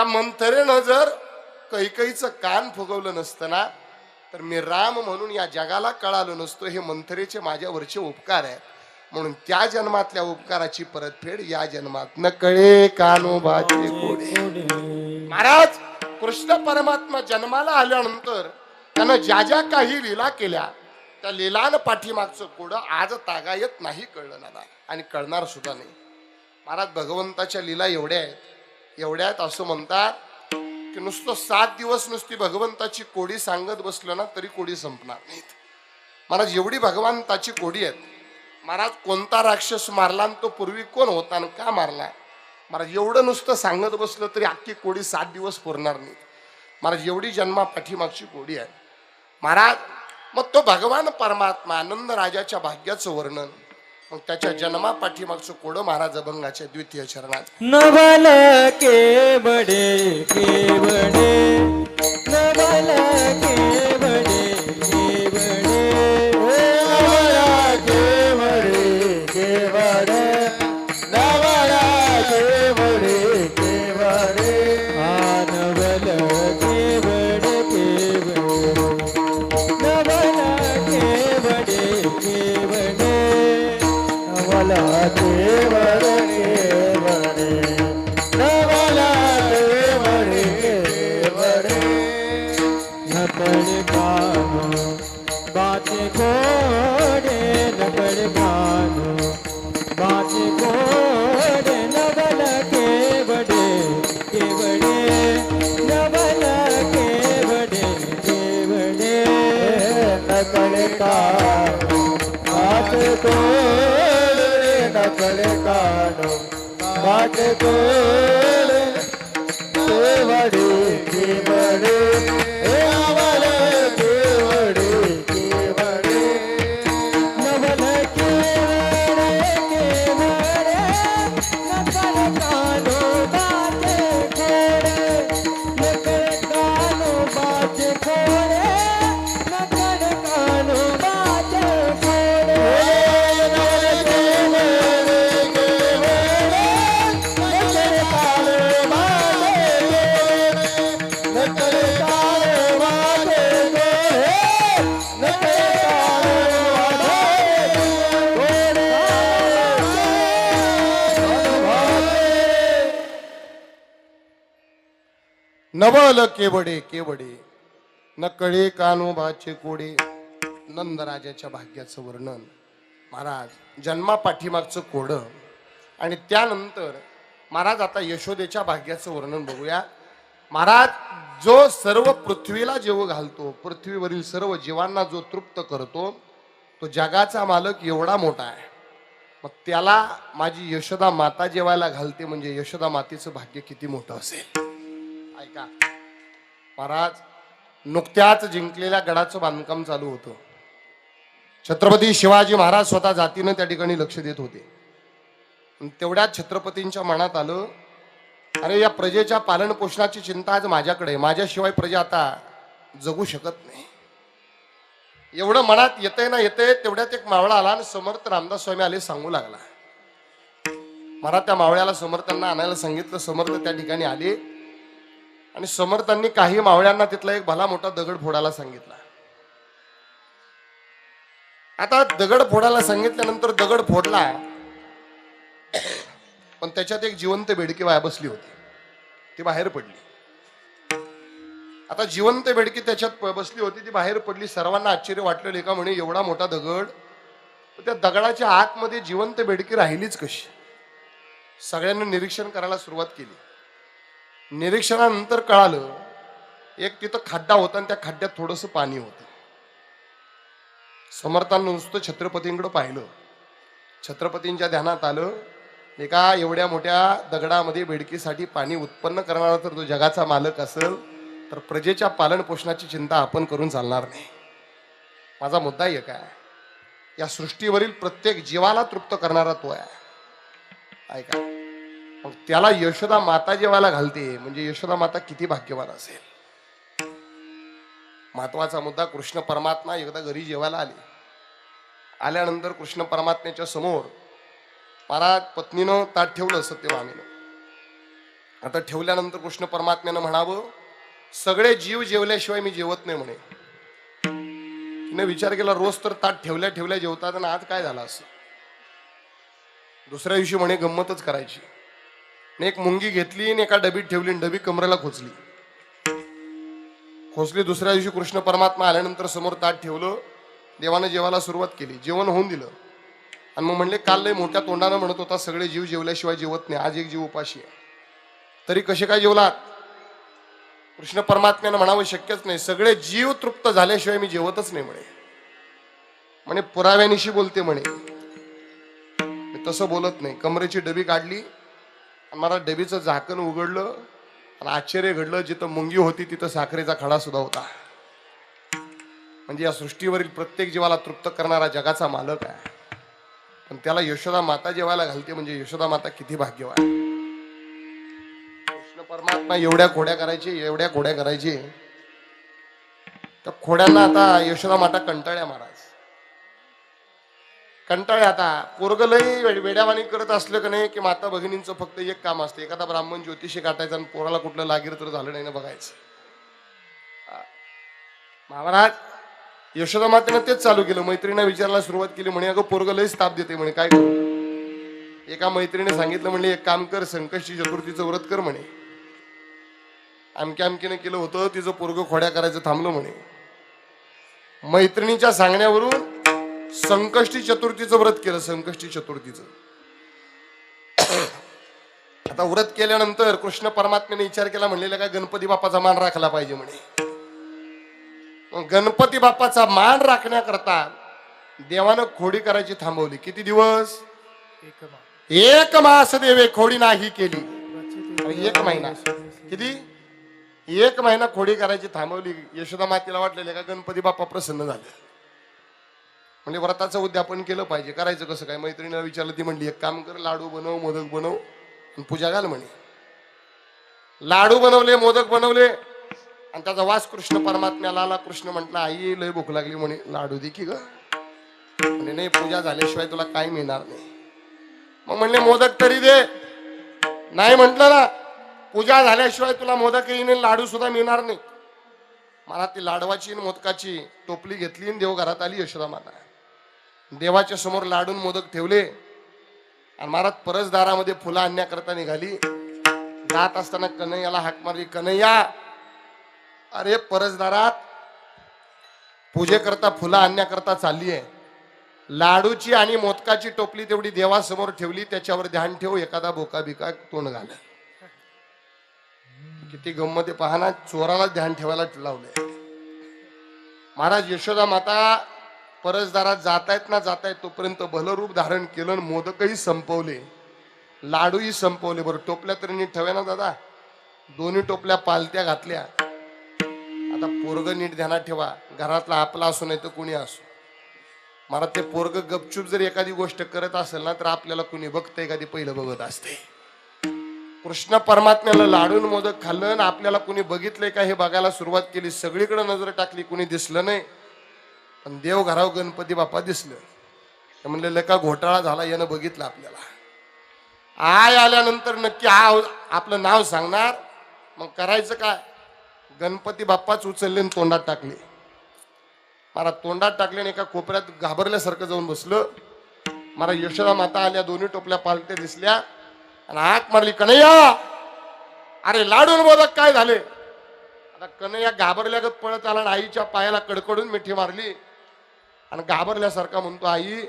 मंथरेनं जर कैकईचं कान फुगवलं नसतं ना तर मी राम म्हणून या जगाला कळालो नसतो. हे मंथरेचे माझ्यावरचे उपकार आहेत म्हणून त्या जन्मातल्या उपकाराची परतफेड या जन्मात न कळे कानोबाचे कोडे. महाराज कृष्ण परमात्मा जन्माला आल्यानंतर त्यानं ज्या ज्या काही लीला केल्या त्या लीलानं पाठीमागचं कोडं आज तागायत नाही कळलं ना आणि कळणार सुद्धा नाही. महाराज भगवंताच्या लीला एवढ्या आहेत असं म्हणतात की नुसतं 7 दिवस नुसती भगवंताची कोडी सांगत बसलं ना तरी कोडी संपणार नाहीत. महाराज एवढी भगवंताची कोडी आहेत. महाराज कोणता राक्षस मारला आणि तो पूर्वी कोण होता आणि का मारला. महाराज एवढं नुसतं सांगत बसलं तरी अख्खी कोडी 7 दिवस पुरणार नाहीत. महाराज एवढी जन्मा पाठीमागची कोडी आहे. महाराज मग तो भगवान परमात्मा आनंद राजाच्या भाग्याचं वर्णन मग त्याच्या जन्मा पाठीमागचं कोडं महाराज अभंगाच्या द्वितीय चरणात. नवल केवडे केवडे नवल केवडे केवडे नवला केवडे केवडे नवला केवडे केवडे नवल केवडे केवडे नवला केवडे केवडे नवला केवडे केवडे नवला केवडे केवडे नकळ कानो बाते कोडे नकळ कानो बाते कोडे नवल केवडे केवडे नवल केवडे केवडे नकळ कानो बाते कोडे नकळ कानो बाते कोडे केवडे केवडे नवल केवडे केवडे नवल केवडे केवडे नकळ कानो बाते कोडे नकळ कानो बाते कोडे नकळ कानो बाते कोडे नवल केवडे केवडे नकळ कानो बाते नकळ कानो बाते नकळ नवल केवडे केवडे नकळे कानोबाचे कोडे नंदराजाच्या भाग्याचं वर्णन. महाराज जन्मा पाठीमागचं कोडं आणि त्यानंतर महाराज आता यशोदेच्या भाग्याचं वर्णन बघूया. महाराज जो सर्व पृथ्वीला जेव घालतो पृथ्वीवरील सर्व जीवांना जो तृप्त करतो तो जगाचा मालक एवढा मोठा आहे. मग त्याला माझी यशोदा माता जेवायला घालते म्हणजे यशोदा मातेचं भाग्य किती मोठं असेल. ऐका महाराज नुकत्याच जिंकलेल्या गडाचं बांधकाम चालू होतं. छत्रपती शिवाजी महाराज स्वतः जातीनं त्या ठिकाणी लक्ष देत होते. तेवढ्यात छत्रपतींच्या मनात आलं अरे या प्रजेच्या पालन पोषणाची चिंता आज माझ्याकडे माझ्याशिवाय प्रजा आता जगू शकत नाही. एवढं मनात येतंय ना येतंय तेवढ्यात एक मावळा आला आणि समर्थ रामदास स्वामी आले, सांगू लागला. मला त्या मावळ्याला समर्थांना आणायला सांगितलं. समर्थ त्या ठिकाणी आले आणि समर्थांनी काही मावळ्यांना तिथला एक भला मोठा दगड फोडायला सांगितला. आता दगड फोडायला सांगितल्यानंतर दगड फोडला, पण त्याच्यात एक जिवंत बेडकी वाया बसली होती, ती बाहेर पडली. आता जिवंत बेडकी त्याच्यात बसली होती, ती बाहेर पडली. सर्वांना आश्चर्य वाटलं. का म्हणे एवढा मोठा दगड, त्या दगडाच्या आतमध्ये जिवंत बेडकी राहिलीच कशी? सगळ्यांनी निरीक्षण करायला सुरुवात केली. निरीक्षणानंतर कळालं एक तिथं खड्डा होता आणि त्या खड्ड्यात थोडंसं पाणी होतं. समर्थांनी नुसतं छत्रपतींकडे पाहिलं. छत्रपतींच्या ध्यानात आलं एका एवढ्या मोठ्या दगडामध्ये बेडकीसाठी पाणी उत्पन्न करणारा तर तो जगाचा मालक असेल तर प्रजेच्या पालन पोषणाची चिंता आपण करून चालणार नाही. माझा मुद्दा एक आहे, या सृष्टीवरील प्रत्येक जीवाला तृप्त करणारा तो आहे. ऐका, मग त्याला यशोदा माता जेवायला घालते म्हणजे यशोदा माता किती भाग्यवान असेल. महत्वाचा मुद्दा, कृष्ण परमात्मा एकदा घरी जेवायला आले. आल्यानंतर कृष्ण परमात्म्याच्या समोर महाराज पत्नीनं ताट ठेवलं सत्यभामीनं. आता ठेवल्यानंतर कृष्ण परमात्म्यानं म्हणावं सगळे जीव जेवल्याशिवाय मी जेवत नाही म्हणे. तिने विचार केला रोज तर ताट ठेवल्या ठेवल्या जेवतात आणि आज काय झालं असं. दुसऱ्या दिवशी म्हणे गंमतच करायची. एक मुंगी घेतली आणि एका डबीत ठेवली आणि डबी कमरेला खोचली. दुसऱ्या दिवशी कृष्ण परमात्मा आल्यानंतर समोर ताट ठेवलं, देवानं जेवायला सुरुवात केली, जेवण होऊन दिलं आणि मग म्हणले काल लय मोठ्या तोंडानं म्हणत होता सगळे जीव जेवल्याशिवाय जेवत नाही, आज एक जीव उपाशी आहे, तरी कसे काय जेवलात? कृष्ण परमात्म्यानं म्हणावं शक्यच नाही, सगळे जीव तृप्त झाल्याशिवाय मी जेवतच नाही म्हणे पुराव्यानिशी बोलते म्हणे. मी तसं बोलत नाही. कमरेची डबी काढली आणि मला डबीचं झाकण उघडलं आणि आश्चर्य घडलं, जिथं मुंगी होती तिथं साखरेचा खडा सुद्धा होता. म्हणजे या सृष्टीवरील प्रत्येक जीवाला तृप्त करणारा जगाचा मालक आहे, पण त्याला यशोदा माता जेवायला घालते म्हणजे यशोदा माता किती भाग्यवान. कृष्ण परमात्मा एवढ्या खोड्या करायचे त्या खोड्यांना आता यशोदा माता कंटाळ्या. महाराज कंटाळे. आता पोरग लई वेड्यावानी करत असलं का नाही की माता भगिनींचं फक्त एक काम असतं, एखादा ब्राह्मण ज्योतिषी काटायचा आणि पोराला कुठलं लागीर तर झालं नाही ना बघायचं. महाराज यशोदा मातेनं तेच चालू केलं. मैत्रिणीने विचारायला सुरुवात केली, म्हणे अगं पोरग लईच ताप देते म्हणे, काय करू? एका मैत्रिणीने सांगितलं, म्हणले एक काम कर, संकष्टी चतुर्थीचं व्रत कर म्हणे. अमक्याने केलं होतं, तिचं पोरग खोड्या करायचं थांबलं म्हणे. मैत्रिणीच्या सांगण्यावरून संकष्टी चतुर्थीचं व्रत केलं. संकष्टी चतुर्थीचं आता व्रत केल्यानंतर कृष्ण परमात्म्याने विचार केला, म्हणलेला काय गणपती बाप्पाचा मान राखला पाहिजे म्हणे. गणपती बाप्पाचा मान राखण्याकरता देवानं खोडी करायची थांबवली. किती दिवस? एक मास देवे खोडी नाही केली. एक महिना. किती? एक महिना खोडी करायची थांबवली. यशोदा मातेला वाटलेलं का गणपती बाप्पा प्रसन्न झाले, म्हणजे व्रताचं उद्यापन केलं पाहिजे. करायचं कसं काय? मैत्रिणीला विचारलं. ती म्हणली एक काम कर, लाडू बनव, मोदक बनव आणि पूजा घाल म्हणे. लाडू बनवले, मोदक बनवले आणि त्याचा वास कृष्ण परमात्म्याला आला. कृष्ण म्हटला आई लय भूक लागली म्हणे, लाडू दे की ग. म्हणे नाही, पूजा झाल्याशिवाय तुला काय मिळणार नाही. मग म्हणले मोदक तरी दे. नाही म्हटलं ना, पूजा झाल्याशिवाय तुला मोदक येईन, लाडू सुद्धा मिळणार नाही. मला ती लाडवाची मोदकाची टोपली घेतली आणि देवघरात आली यशोदा माता. देवाच्या समोर लाडून मोदक ठेवले आणि महाराज परसदारामध्ये फुलं आणण्याकरता निघाली. जात असताना कन्हैयाला हाक मारली, कन्हैया अरे परसदारात पूजेकरता फुलं आणण्याकरता चालली आहे. लाडूची आणि मोदकाची टोपली तेवढी देवासमोर ठेवली, त्याच्यावर ध्यान ठेव, एखादा बोका बिका तोंड घाल. किती गंमत आहे पहा ना, चोराला ध्यान ठेवायला लावले. महाराज यशोदा माता परसदारात जातायत तोपर्यंत भलरूप धारण केलं, मोदकही संपवले, लाडूही संपवले. बरं टोपल्या तरी नीट ठेवा ना दादा. दोन्ही टोपल्या पालत्या घातल्या. आता पोरग नीट ध्यानात ठेवा, घरातला आपला असो नाही तर कुणी असो. मला ते पोरग गपचूप जर एखादी गोष्ट करत असेल ना तर आपल्याला कुणी बघतंय का ते पहिलं बघत असते. कृष्ण परमात्म्याला लाडून मोदक खाल्लं आणि आपल्याला कुणी बघितलंय का हे बघायला सुरुवात केली. सगळीकडे नजर टाकली, कुणी दिसलं नाही. पण देव घराव गणपती बाप्पा दिसलं. ते म्हणले लेका घोटाळा झाला, यानं बघितलं आपल्याला. आय आल्यानंतर नक्की आपलं नाव सांगणार. मग करायचं काय? गणपती बाप्पाच उचलले आणि तोंडात टाकले. मला तोंडात टाकले आणि एका कोपऱ्यात घाबरल्यासारखं जाऊन बसलं. मला यशोदा माता आल्या, दोन्ही टोपल्या पालट्या दिसल्या आणि हाक मारली, कन्हैया. अरे लाडून मोदक काय झाले? आता कन्हैया घाबरल्यागत पळत आला आणि आईच्या पायाला कडकडून मिठी मारली आणि घाबरल्यासारखा म्हणतो, आई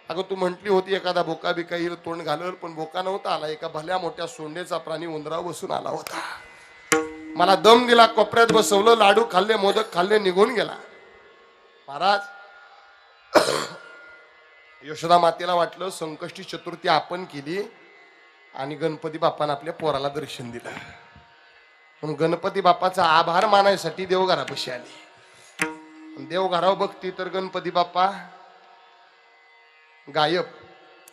अगं तू म्हटली होती एखादा बोका बिका येईल तोंड घालल, पण बोका नव्हता आला. एका भल्या मोठ्या सोंडेचा प्राणी उंदरावर बसून आला होता. मला दम दिला, कोपऱ्यात बसवलं, लाडू खाल्ले, मोदक खाल्ले, निघून गेला. महाराज यशोदा मातेला वाटलं संकष्टी चतुर्थी आपण केली आणि गणपती बाप्पानं आपल्या पोराला दर्शन दिलं. म्हणून गणपती बाप्पाचा आभार मानायसाठी देवघरापाशी आली. देवघरावर बघती तर गणपती बाप्पा गायब.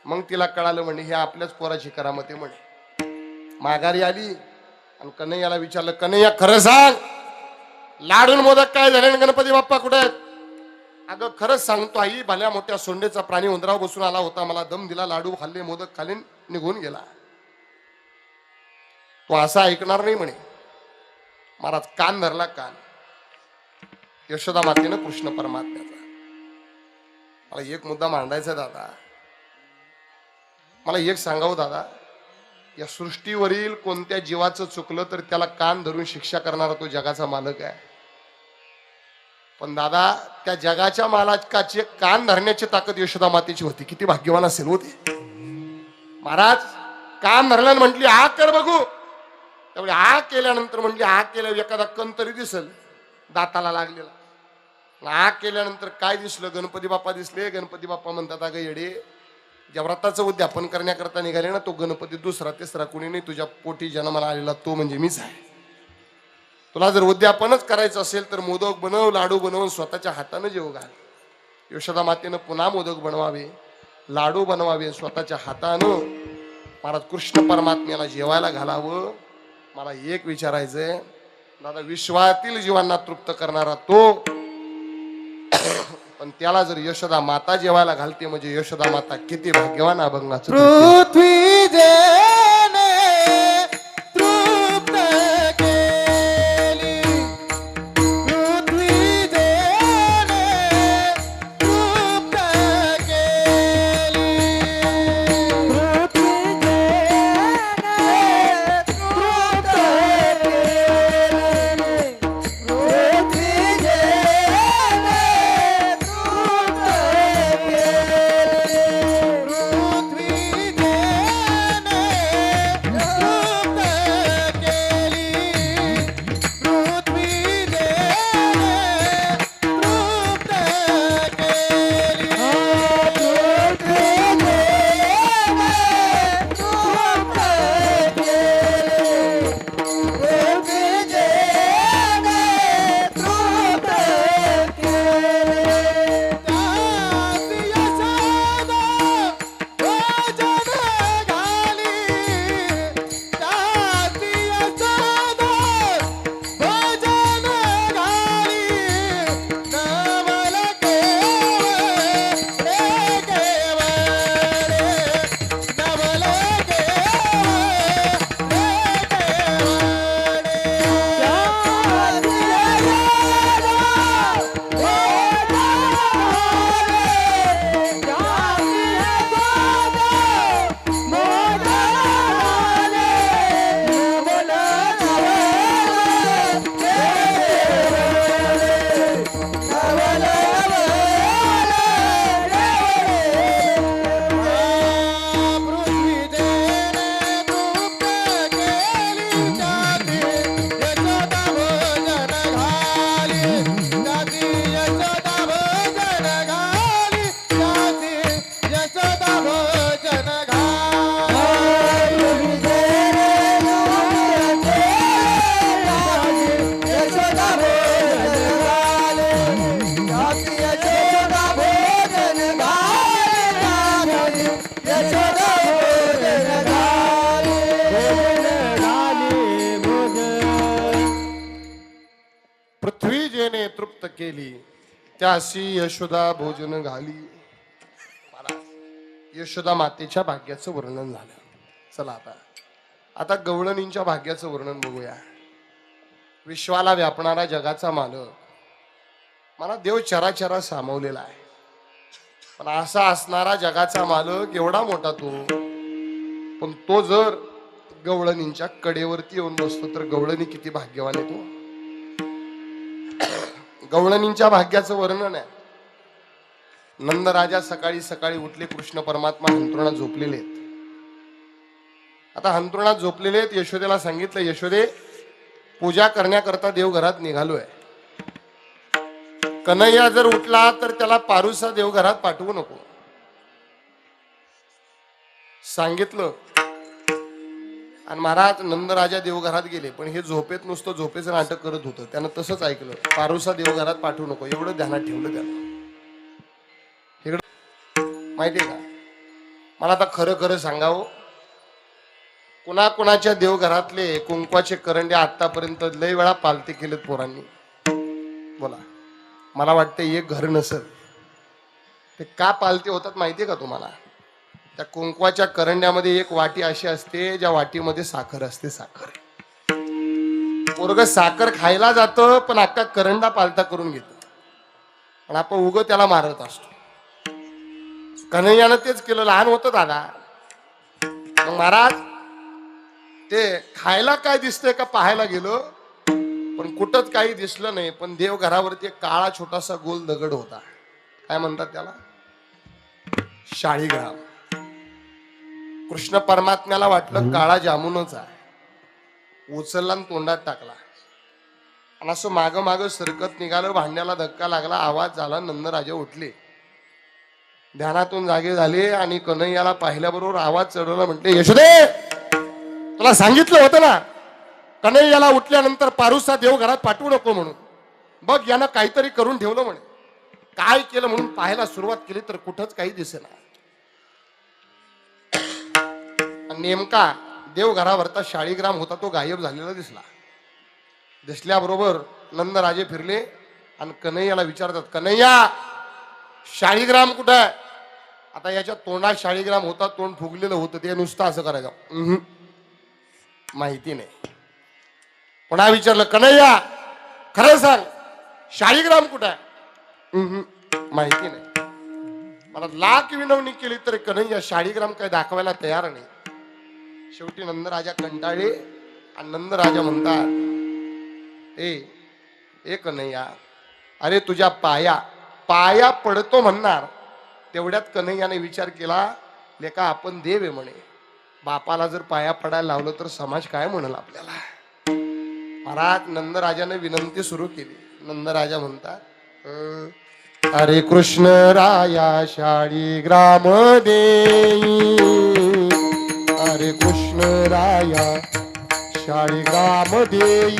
मग तिला कळालं, म्हणे हे आपल्याच पोराची करामती. म्हणे माघारी आली आणि कन्हैयाला विचारलं, कन्हैया खरं सांग, लाडून मोदक काय झाले, गणपती बाप्पा कुठे आहेत? अगं खरंच सांगतो आई, भल्या मोठ्या सोंडेचा प्राणी उंदरावर बसून आला होता, मला दम दिला, लाडू खाल्ले, मोदक खाल्ले, निघून गेला. तो असा ऐकणार नाही म्हणे. महाराज कान धरला, कान. यशोदा मातेनं कृष्ण परमात्म्याचा. मला एक मुद्दा मांडायचा दादा. मला एक सांगावं दादा, या सृष्टीवरील कोणत्या जीवाचं चुकलं तर त्याला कान धरून शिक्षा करणारा तो जगाचा मालक आहे. पण दादा त्या जगाच्या मालकाचे कान धरण्याची ताकद यशोदा मातेची होती. किती भाग्यवान असेल होते. महाराज कान धरल्यानं म्हटली आग कर बघू. त्यामुळे आग केल्यानंतर म्हटली आग केल्यावर एखादा कण तरी दिसल दाताला लागलेला. आग केल्यानंतर काय दिसलं? गणपती बाप्पा दिसले. गणपती बाप्पा म्हणतात, अगं येडे, ज्या व्रताचं उद्यापन करण्याकरता निघाले ना, तो गणपती दुसरा तिसरा कुणी नाही, तुझ्या पोटी जन्माला आलेला तो म्हणजे मीच आहे. तुला जर उद्यापनच करायचं असेल तर मोदक बनव, लाडू बनवून स्वतःच्या हाताने जेव घाल. यशोदा मातेनं पुन्हा मोदक बनवावे, लाडू बनवावे स्वतःच्या हातानं. महाराज कृष्ण परमात्म्याला जेवायला घालावं. मला एक विचारायचंय दादा, विश्वातील जीवांना तृप्त करणारा तो, पण त्याला जर यशोदा माता जेवायला घालते म्हणजे यशोदा माता किती भाग्यवान अभंगाचं. पृथ्वी जेने तृप्त केली, पृथ्वी जेने तृप्त केली, पृथ्वी जेने तृप्त केली, पृथ्वी जेने तृप्त केली, पृथ्वी जेने त्यासी यशोदा भोजन घाली. यशोदा मातेच्या भाग्याचं वर्णन झालं. चला आता गवळणींच्या भाग्याचं वर्णन बघूया. विश्वाला व्यापणारा जगाचा मालक, मला देव चराचरा सामावलेला आहे, पण असा असणारा जगाचा मालक एवढा मोठा तो, पण तो जर गवळणींच्या कडेवरती येऊन बसतो तर गवळणी किती भाग्यवान आहे तो. गवळणींच्या भाग्याचं वर्णन आहे. नंदराजा सकाळी सकाळी उठले. कृष्ण परमात्मा हंतरुणात झोपलेले आहेत. आता हंतरुणात झोपलेले आहेत. यशोदेला सांगितलं, यशोदे पूजा करण्याकरता देवघरात निघालोय. कन्हैया जर उठला तर त्याला पारुसा देवघरात पाठवू नको. सांगितलं. आणि महाराज नंदराजा देवघरात गेले, पण हे झोपेत नुसतं झोपेचं नाटक करत होतं. त्यानं तसंच ऐकलं, पारुसा देवघरात पाठवू नको, एवढं ध्यानात ठेवलं त्यानं. इकडं माहितीये का, मला आता खरं खरं सांगावं, कुणाकुणाच्या देवघरातले कुंकवाचे करंडे आतापर्यंत लय वेळा पालते केलेत पोरांनी. बोला, मला वाटतं एक घर नसेल. ते का पालते होतात माहितीये का तुम्हाला? त्या कुंकवाच्या करंड्यामध्ये एक वाटी अशी असते, ज्या वाटीमध्ये साखर असते. साखर पोरग साखर खायला जातं, पण अख्खा करंडा पालता करून घेतो. आणि आपण उग त्याला मारत असतो. कन्हैयानं तेच केलं. लहान होतं दादा. मग महाराज ते खायला काय दिसतंय का पाहायला गेलो, पण कुठंच काही दिसलं नाही. पण देवघरावरती एक काळा छोटासा गोल दगड होता. काय म्हणतात त्याला? शाळीग्राम. कृष्ण परमात्म्याला वाटलं काळा जामुनच आहे. उचलला आणि तोंडात टाकला. आणि असं माग माग सरकत निघालं. भांड्याला धक्का लागला, आवाज झाला. नंदराजा उठले, ध्यानातून जागे झाले आणि कन्हैयाला पाहिल्याबरोबर आवाज चढवला. म्हटले, यशोदे तुला सांगितलं होतं ना कन्हैयाला उठल्यानंतर पारुसा देवघरात पाठवू नको म्हणून. बघ यानं काहीतरी करून ठेवलं म्हणे. काय केलं म्हणून पाहायला सुरुवात केली तर कुठंच काही दिसेना. नेमका देवघरावरचा शाळीग्राम होता तो गायब झालेला दिसला. दिसल्याबरोबर नंदराजे फिरले आणि कन्हैयाला विचारतात, कन्हैया शाळीग्राम कुठं आहे? आता याच्या तोंडात शाळीग्राम होता, तोंड फुगलेलं होतं. ते नुसतं असं करायचं, माहिती नाही. पुन्हा विचारलं, कन्हैया खरं सांग शाळीग्राम कुठं आहे? माहिती नाही. मला लाख विनवणी केली तर कन्हैया शाळीग्राम काय दाखवायला तयार नाही. शेवटी नंदराजा कंटाळले आणि नंदराजा म्हणतात, ए कन्हैया, अरे तुझ्या पाया पडतो म्हणणार. तेवढ्यात कन्हैयाने विचार केला, लेका आपण देव आहे म्हणे. बापाला जर पाया पडायला लावलं तर समाज काय म्हणेल आपल्याला. महाराज नंदराजाने विनंती सुरू केली. नंदराजा म्हणतात, अरे कृष्ण राया शाळीग्राम देई, अरे कृष्ण राया शाळीग्राम देई,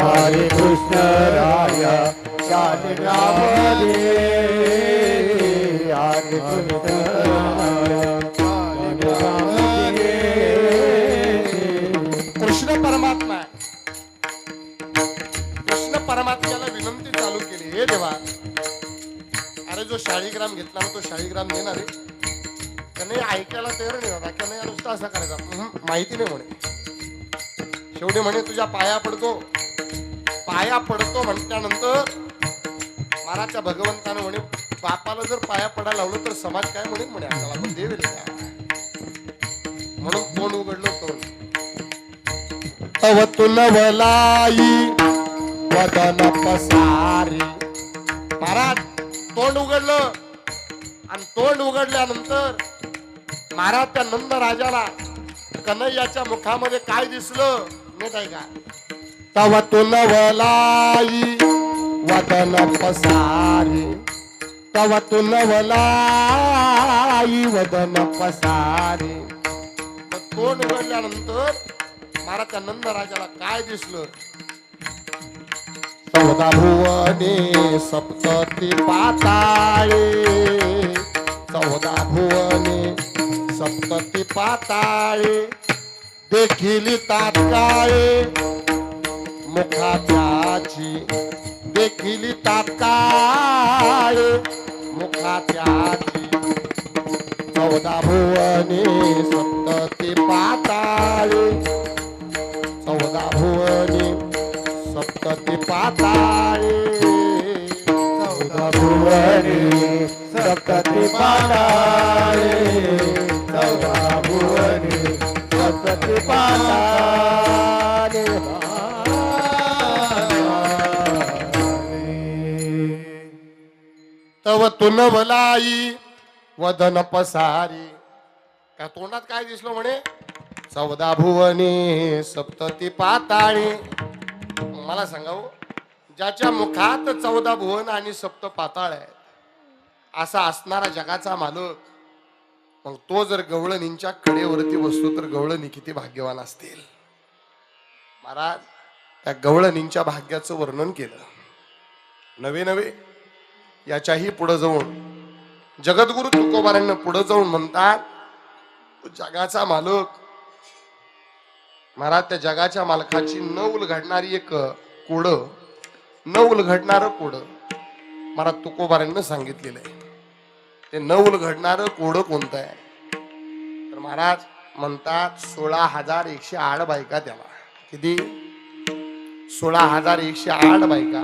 हरे कृष्ण राया शाळीग्राम देई, हरे कृष्ण राया शाळीग्राम देई. कृष्ण परमात्मा परमात्म्याला विनंती चालू केली, हे देवा, अरे जो शाळीग्राम घेतला ना तो शाळीग्राम देणार रे. त्याने ऐकायला तयार नाही होता. त्याने नुसतं असा करायचा, माहिती नाही म्हणे. शेवटी म्हणे तुझ्या पाया पडतो म्हटल्यानंतर महाराजच्या भगवंतानं म्हणे, बापाला जर पाया पडायला लावलं तर समाज काय म्हणेल म्हणे आपल्याला, पण देव म्हणून तोंड उघडलं. तव तुलवलाई वदन पसारी. महाराज तोंड उघडलं आणि तोंड उघडल्यानंतर महाराज त्या नंदराजाला कन्हैयाच्या मुखामध्ये काय दिसलं माहित आहे का? तव तुलवलाई वदन पसारी, तव तुलवलाई वदन पसारी. तोंड उघडल्यानंतर महाराज त्या नंदराजाला काय दिसलं? चौदा भुवने सप्तती पाताळे, चौदा भुवने सप्तती पाताळे, देखिली तात्काळे मुखाच्याची देखिली तात्काळ मुखात्याची 14 भुवने सप्तती पाताळे 14 भुवने सप्तती पाताळे 14 भुवने सप्तती पाताळे 14 भुवने सप्तती पाताळे तव तुन भलाई वदन पसारी. का तोंडात काय दिसलो म्हणे 14 भुवने सप्तती पाताळे. मला सांगाव ज्याच्या मुखात 14 भुवन आणि सप्त पाताळ आहे असा असणारा जगाचा मालक, मग तो जर गवळणींच्या कडेवरती बसतो तर गवळणी किती भाग्यवान असतील. महाराज त्या गवळणींच्या भाग्याचं वर्णन केलं. नवे नवे याच्याही पुढे जाऊन जगद्गुरु तुकोबारांना पुढे जाऊन म्हणतात जगाचा मालक. महाराज त्या जगाच्या मालकाची न उलघडणारी एक कोड, न उलघडणार कोड महाराज तुकोबारांना सांगितलेलं आहे. ते न उलघडणार कोड कोणतं आहे तर महाराज म्हणतात 16,108 बायका त्याला. किती? 16,108 बायका.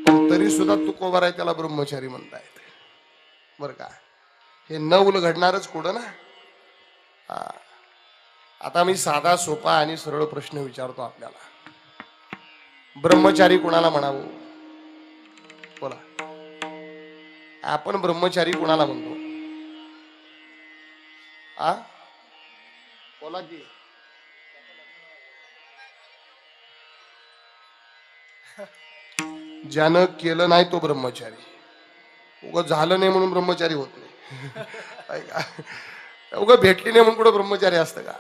पण तरी सुद्धा तुकोबाराय त्याला ब्रह्मचारी म्हणतायत बर का. हे न उलघडणारच कोड ना. आता मी साधा सोपा आणि सरळ प्रश्न विचारतो आपल्याला. ब्रह्मचारी कोणाला म्हणावं बोला. आपण ब्रह्मचारी कोणाला म्हणतो आ बोला की. ज्यानं केलं नाही तो ब्रह्मचारी. उगं झालं नाही म्हणून ब्रह्मचारी होत नाही. उगं भेटली नाही म्हणून कुठं ब्रह्मचारी असतं का.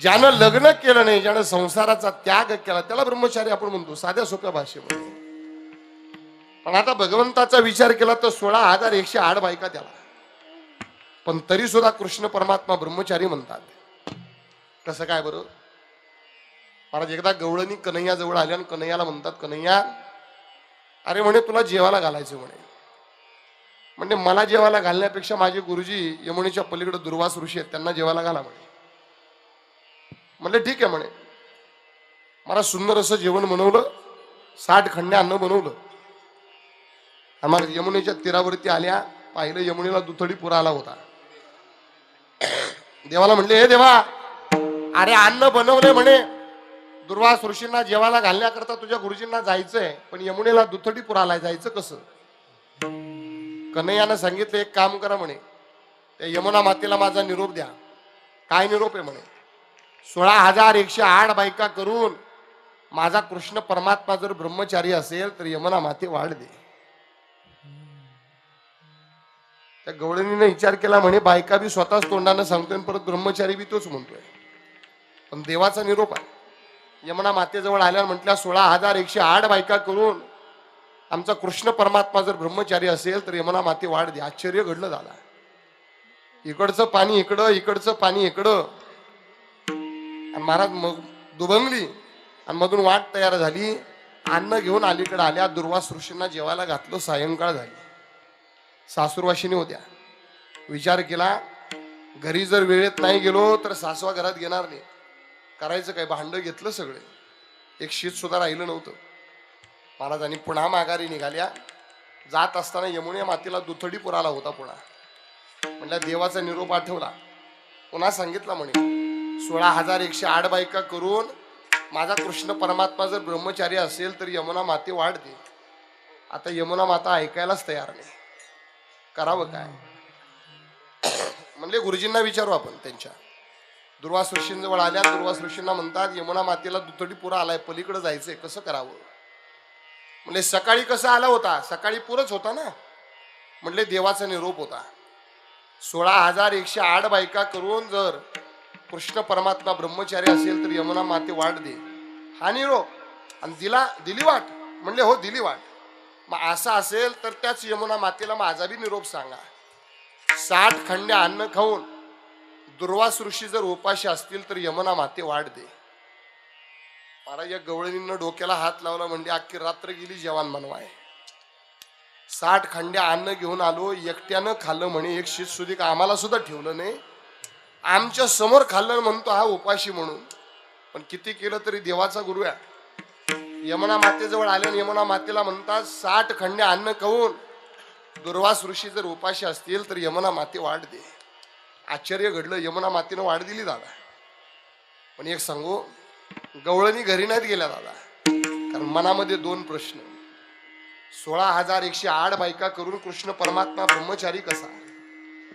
ज्यानं लग्न केलं नाही, ज्यानं संसाराचा त्याग केला त्याला ब्रह्मचारी आपण म्हणतो साध्या सोप्या भाषेमध्ये. पण आता भगवंताचा विचार केला तर 16,108 बायका त्याला. पण तरी सुद्धा कृष्ण परमात्मा ब्रह्मचारी म्हणतात. कसं काय बरं महाराज. एकदा गवळणी कन्हैया जवळ आल्या आणि कन्हैयाला म्हणतात कन्हैया अरे म्हणे तुला जेवायला घालायचं म्हणे. म्हणजे मला जेवायला घालण्यापेक्षा माझे गुरुजी यमुनेच्या पलीकडे दुर्वास ऋषी आहेत त्यांना जेवायला घाला म्हणे. म्हणले ठीक आहे म्हणे. मला सुंदर असं जेवण बनवलं, 60 खंड्या अन्न बनवलं. आम्हाला यमुनेच्या तीरावरती आल्या, पाहिलं यमुनेला दुथडी पुरा आला होता. देवाला म्हणले हे देवा अरे अन्न बनवले म्हणे, दुर्वास ऋषींना जेवायला घालण्याकरता तुझ्या गुरुजींना जायचंय पण यमुनेला दुथडी पुरा आलाय, जायचं कसं. कन्हैयानं सांगितलं एक काम करा म्हणे, त्या यमुना मातेला माझा निरोप द्या. काय निरोप आहे म्हणे 16,108 बायका करून माझा कृष्ण परमात्मा जर ब्रह्मचारी असेल तर यमुना माते वाढ दे. त्या गवळणीने विचार केला म्हणे बायका बी स्वतःच तोंडानं सांगतोय परत ब्रह्मचारी बी तोच म्हणतोय. पण देवाचा निरोप आहे. यमुना मातेजवळ आल्यावर म्हटल्या 16,108 बायका करून आमचा कृष्ण परमात्मा जर ब्रह्मचारी असेल तर यमुना माते वाढ दे. आश्चर्य घडलं झाला. इकडचं पाणी इकडं, इकडचं पाणी इकडं. आणि महाराज मग दुभंगली आणि मधून वाट तयार झाली. अन्न घेऊन अलीकडे आल्या. दुर्वास ऋषींना जेवायला घातलं. सायंकाळ झाली. सासूरवाशिनी होत्या. विचार केला घरी जर वेळेत नाही गेलो तर सासवा घरात घेणार नाही. करायचं काय, भांड घेतलं सगळे, एक शीत सुद्धा राहिलं नव्हतं. महाराजांनी पुन्हा माघारी निघाल्या. जात असताना यमुने मातेला दुथडी पुरा आला होता. पुन्हा म्हणल्या देवाचा निरोप आठवला. पुन्हा सांगितलं म्हणे 16,108 बायका करून माझा कृष्ण परमात्मा जर ब्रह्मचारी असेल तर यमुना माते वाढते. आता यमुना माता ऐकायलाच तयार नाही. करावं काय. म्हणले गुरुजींना विचारू आपण. त्यांच्या दुर्वास ऋषींजवळ आल्या. दुर्वास ऋषींना म्हणतात यमुना मातेला दुथडी पुरा आलाय, पलीकडे जायचंय, कसं करावं. म्हणले सकाळी कसा आला होता, सकाळी पुरच होता ना. म्हणले देवाचा निरोप होता. 16,108 बायका करून जर कृष्ण परमात्मा ब्रह्मचारी असेल तर यमुना माते वाट दे, हा निरोप. आणि दिली वाट. म्हणले हो दिली वाट. मग असं असेल तर त्याच यमुना मातेला माझा बी निरोप सांगा. 60 खंड्या अन्न खाऊन दुर्वास ऋषी जर उपाशी असतील तर यमुना माते वाढ दे. महाराज या गवळणीनं डोक्याला हात लावला म्हणजे अख्खी रात्र गेली जेवण बनवाय. 60 खंड्या अन्न घेऊन आलो, एकट्यानं खाल्लं म्हणे, एक शीत सुधी का आम्हाला सुद्धा ठेवलं नाही. आमच्या समोर खाल्लं म्हणतो हा उपाशी म्हणून. पण किती केलं तरी देवाचा गुरु आहे. यमुना मातेजवळ आले आणि यमुना मातेला म्हणतात 60 खंड्या अन्न खाऊन दुर्वास ऋषी जर उपाशी असतील तर यमुना माते वाढ दे. आश्चर्य घडलं, यमुना मातेनं वाढ दिली दादा. पण एक सांगू, गवळणी घरी नाहीत गेल्या दादा. कारण मनामध्ये 2 प्रश्न. 16,108 बायका करून कृष्ण परमात्मा ब्रह्मचारी कसा,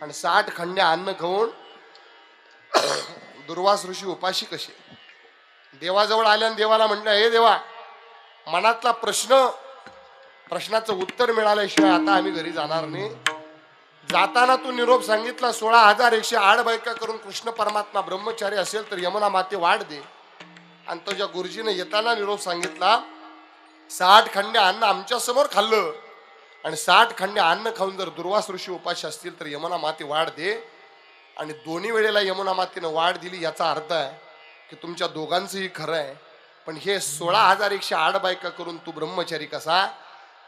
आणि 60 खंड्या अन्न खाऊन दुर्वास ऋषी उपाशी कसे. देवाजवळ आल्या आणि देवाला म्हटलं, हे देवा, मनातला प्रश्नाचं उत्तर मिळाल्याशिवाय आता आम्ही घरी जाणार नाही. जाताना तू निरोप सांगितला 16,108 बायका करून कृष्ण परमात्मा ब्रह्मचारी असेल तर यमुना माते वाढ दे. आणि तुझ्या गुरुजीने येताना निरोप सांगितला 60 खंड्या अन्न आमच्या समोर खाल्लं आणि 60 खंड्या अन्न खाऊन जर दुर्वास ऋषी उपाशी असतील तर यमुना माते वाढ दे. आणि दोन्ही वेळेला यमुना मातेनं वाढ दिली. याचा अर्थ आहे की तुमच्या दोघांचंही खरं आहे. पण हे 16,108 बायका करून तू ब्रह्मचारी कसा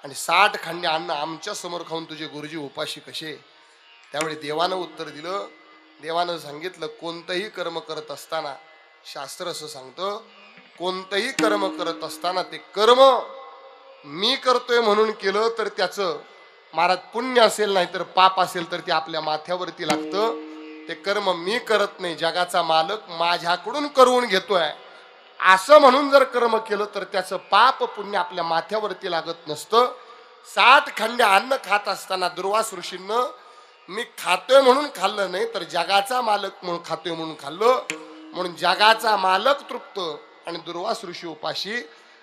आणि 60 खंड्या अन्न आमच्या समोर खाऊन तुझे गुरुजी उपाशी कसे. त्यावेळी देवानं उत्तर दिलं. देवानं सांगितलं, कोणतंही कर्म करत असताना शास्त्र असं सांगतं, कोणतंही कर्म करत असताना ते कर्म मी करतोय म्हणून केलं तर त्याचं महाराज पुण्य असेल नाही तर पाप असेल तर ते आपल्या माथ्यावरती लागतं. ते कर्म मी करत नाही, जगाचा मालक माझ्याकडून करून घेतोय असं म्हणून जर कर्म केलं तर त्याचं पाप पुण्य आपल्या माथ्यावरती लागत नसतं. 60 खंड्या अन्न खात असताना दुर्वास ऋषींनं मी खातोय म्हणून खाल्लं नाही तर जगाचा मालक म्हणून खातोय म्हणून खाल्लं. म्हणून जगाचा मालक तृप्त आणि दुर्वास ऋषी उपाशी.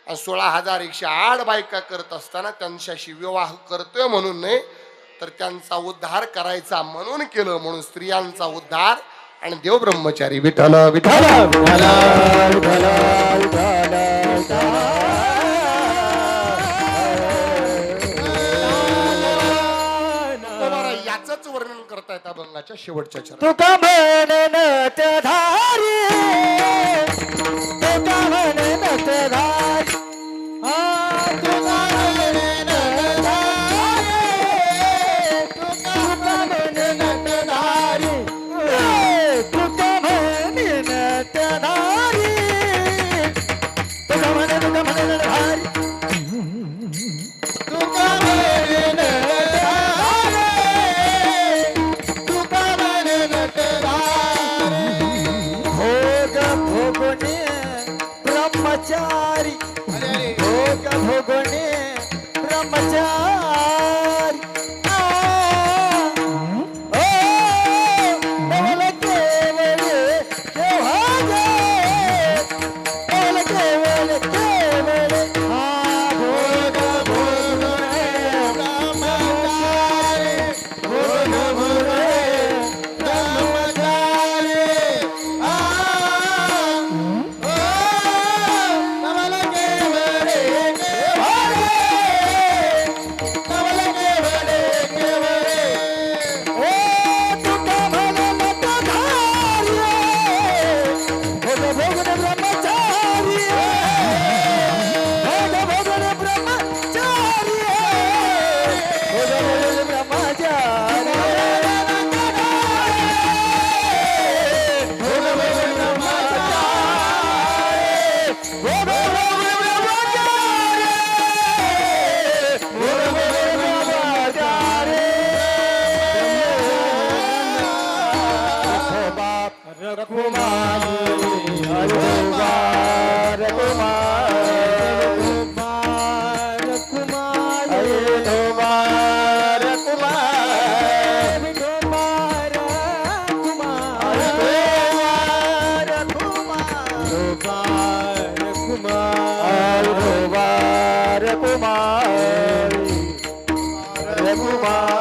आणि 16,108 बायका करत असताना त्यांच्याशी विवाह करतोय म्हणून नाही तर त्यांचा उद्धार करायचा म्हणून केलं. म्हणून स्त्रियांचा उद्धार आणि देव ब्रह्मचारी. विठ्ठल विठ्ठल विठ्ठल विठ्ठल विठ्ठल याच वर्णन करतायत अभंगाच्या शेवटच्या चरणात. तुका म्हणत धारी, तुका म्हणत धारी, तुका म्हणत धारी, तुका म्हणत धारी, तुका म्हणत धारी, तुका म्हणत धारी, तुका म्हणत ब्रह्मचारी, भोग भोगणे ब्रह्मचारी. बोल केवळ केव्हा बोल केवळ केवळ भोग भोगणे ब्रह्मचारी, भोग भोगणे ब्रह्मचारी. Kumar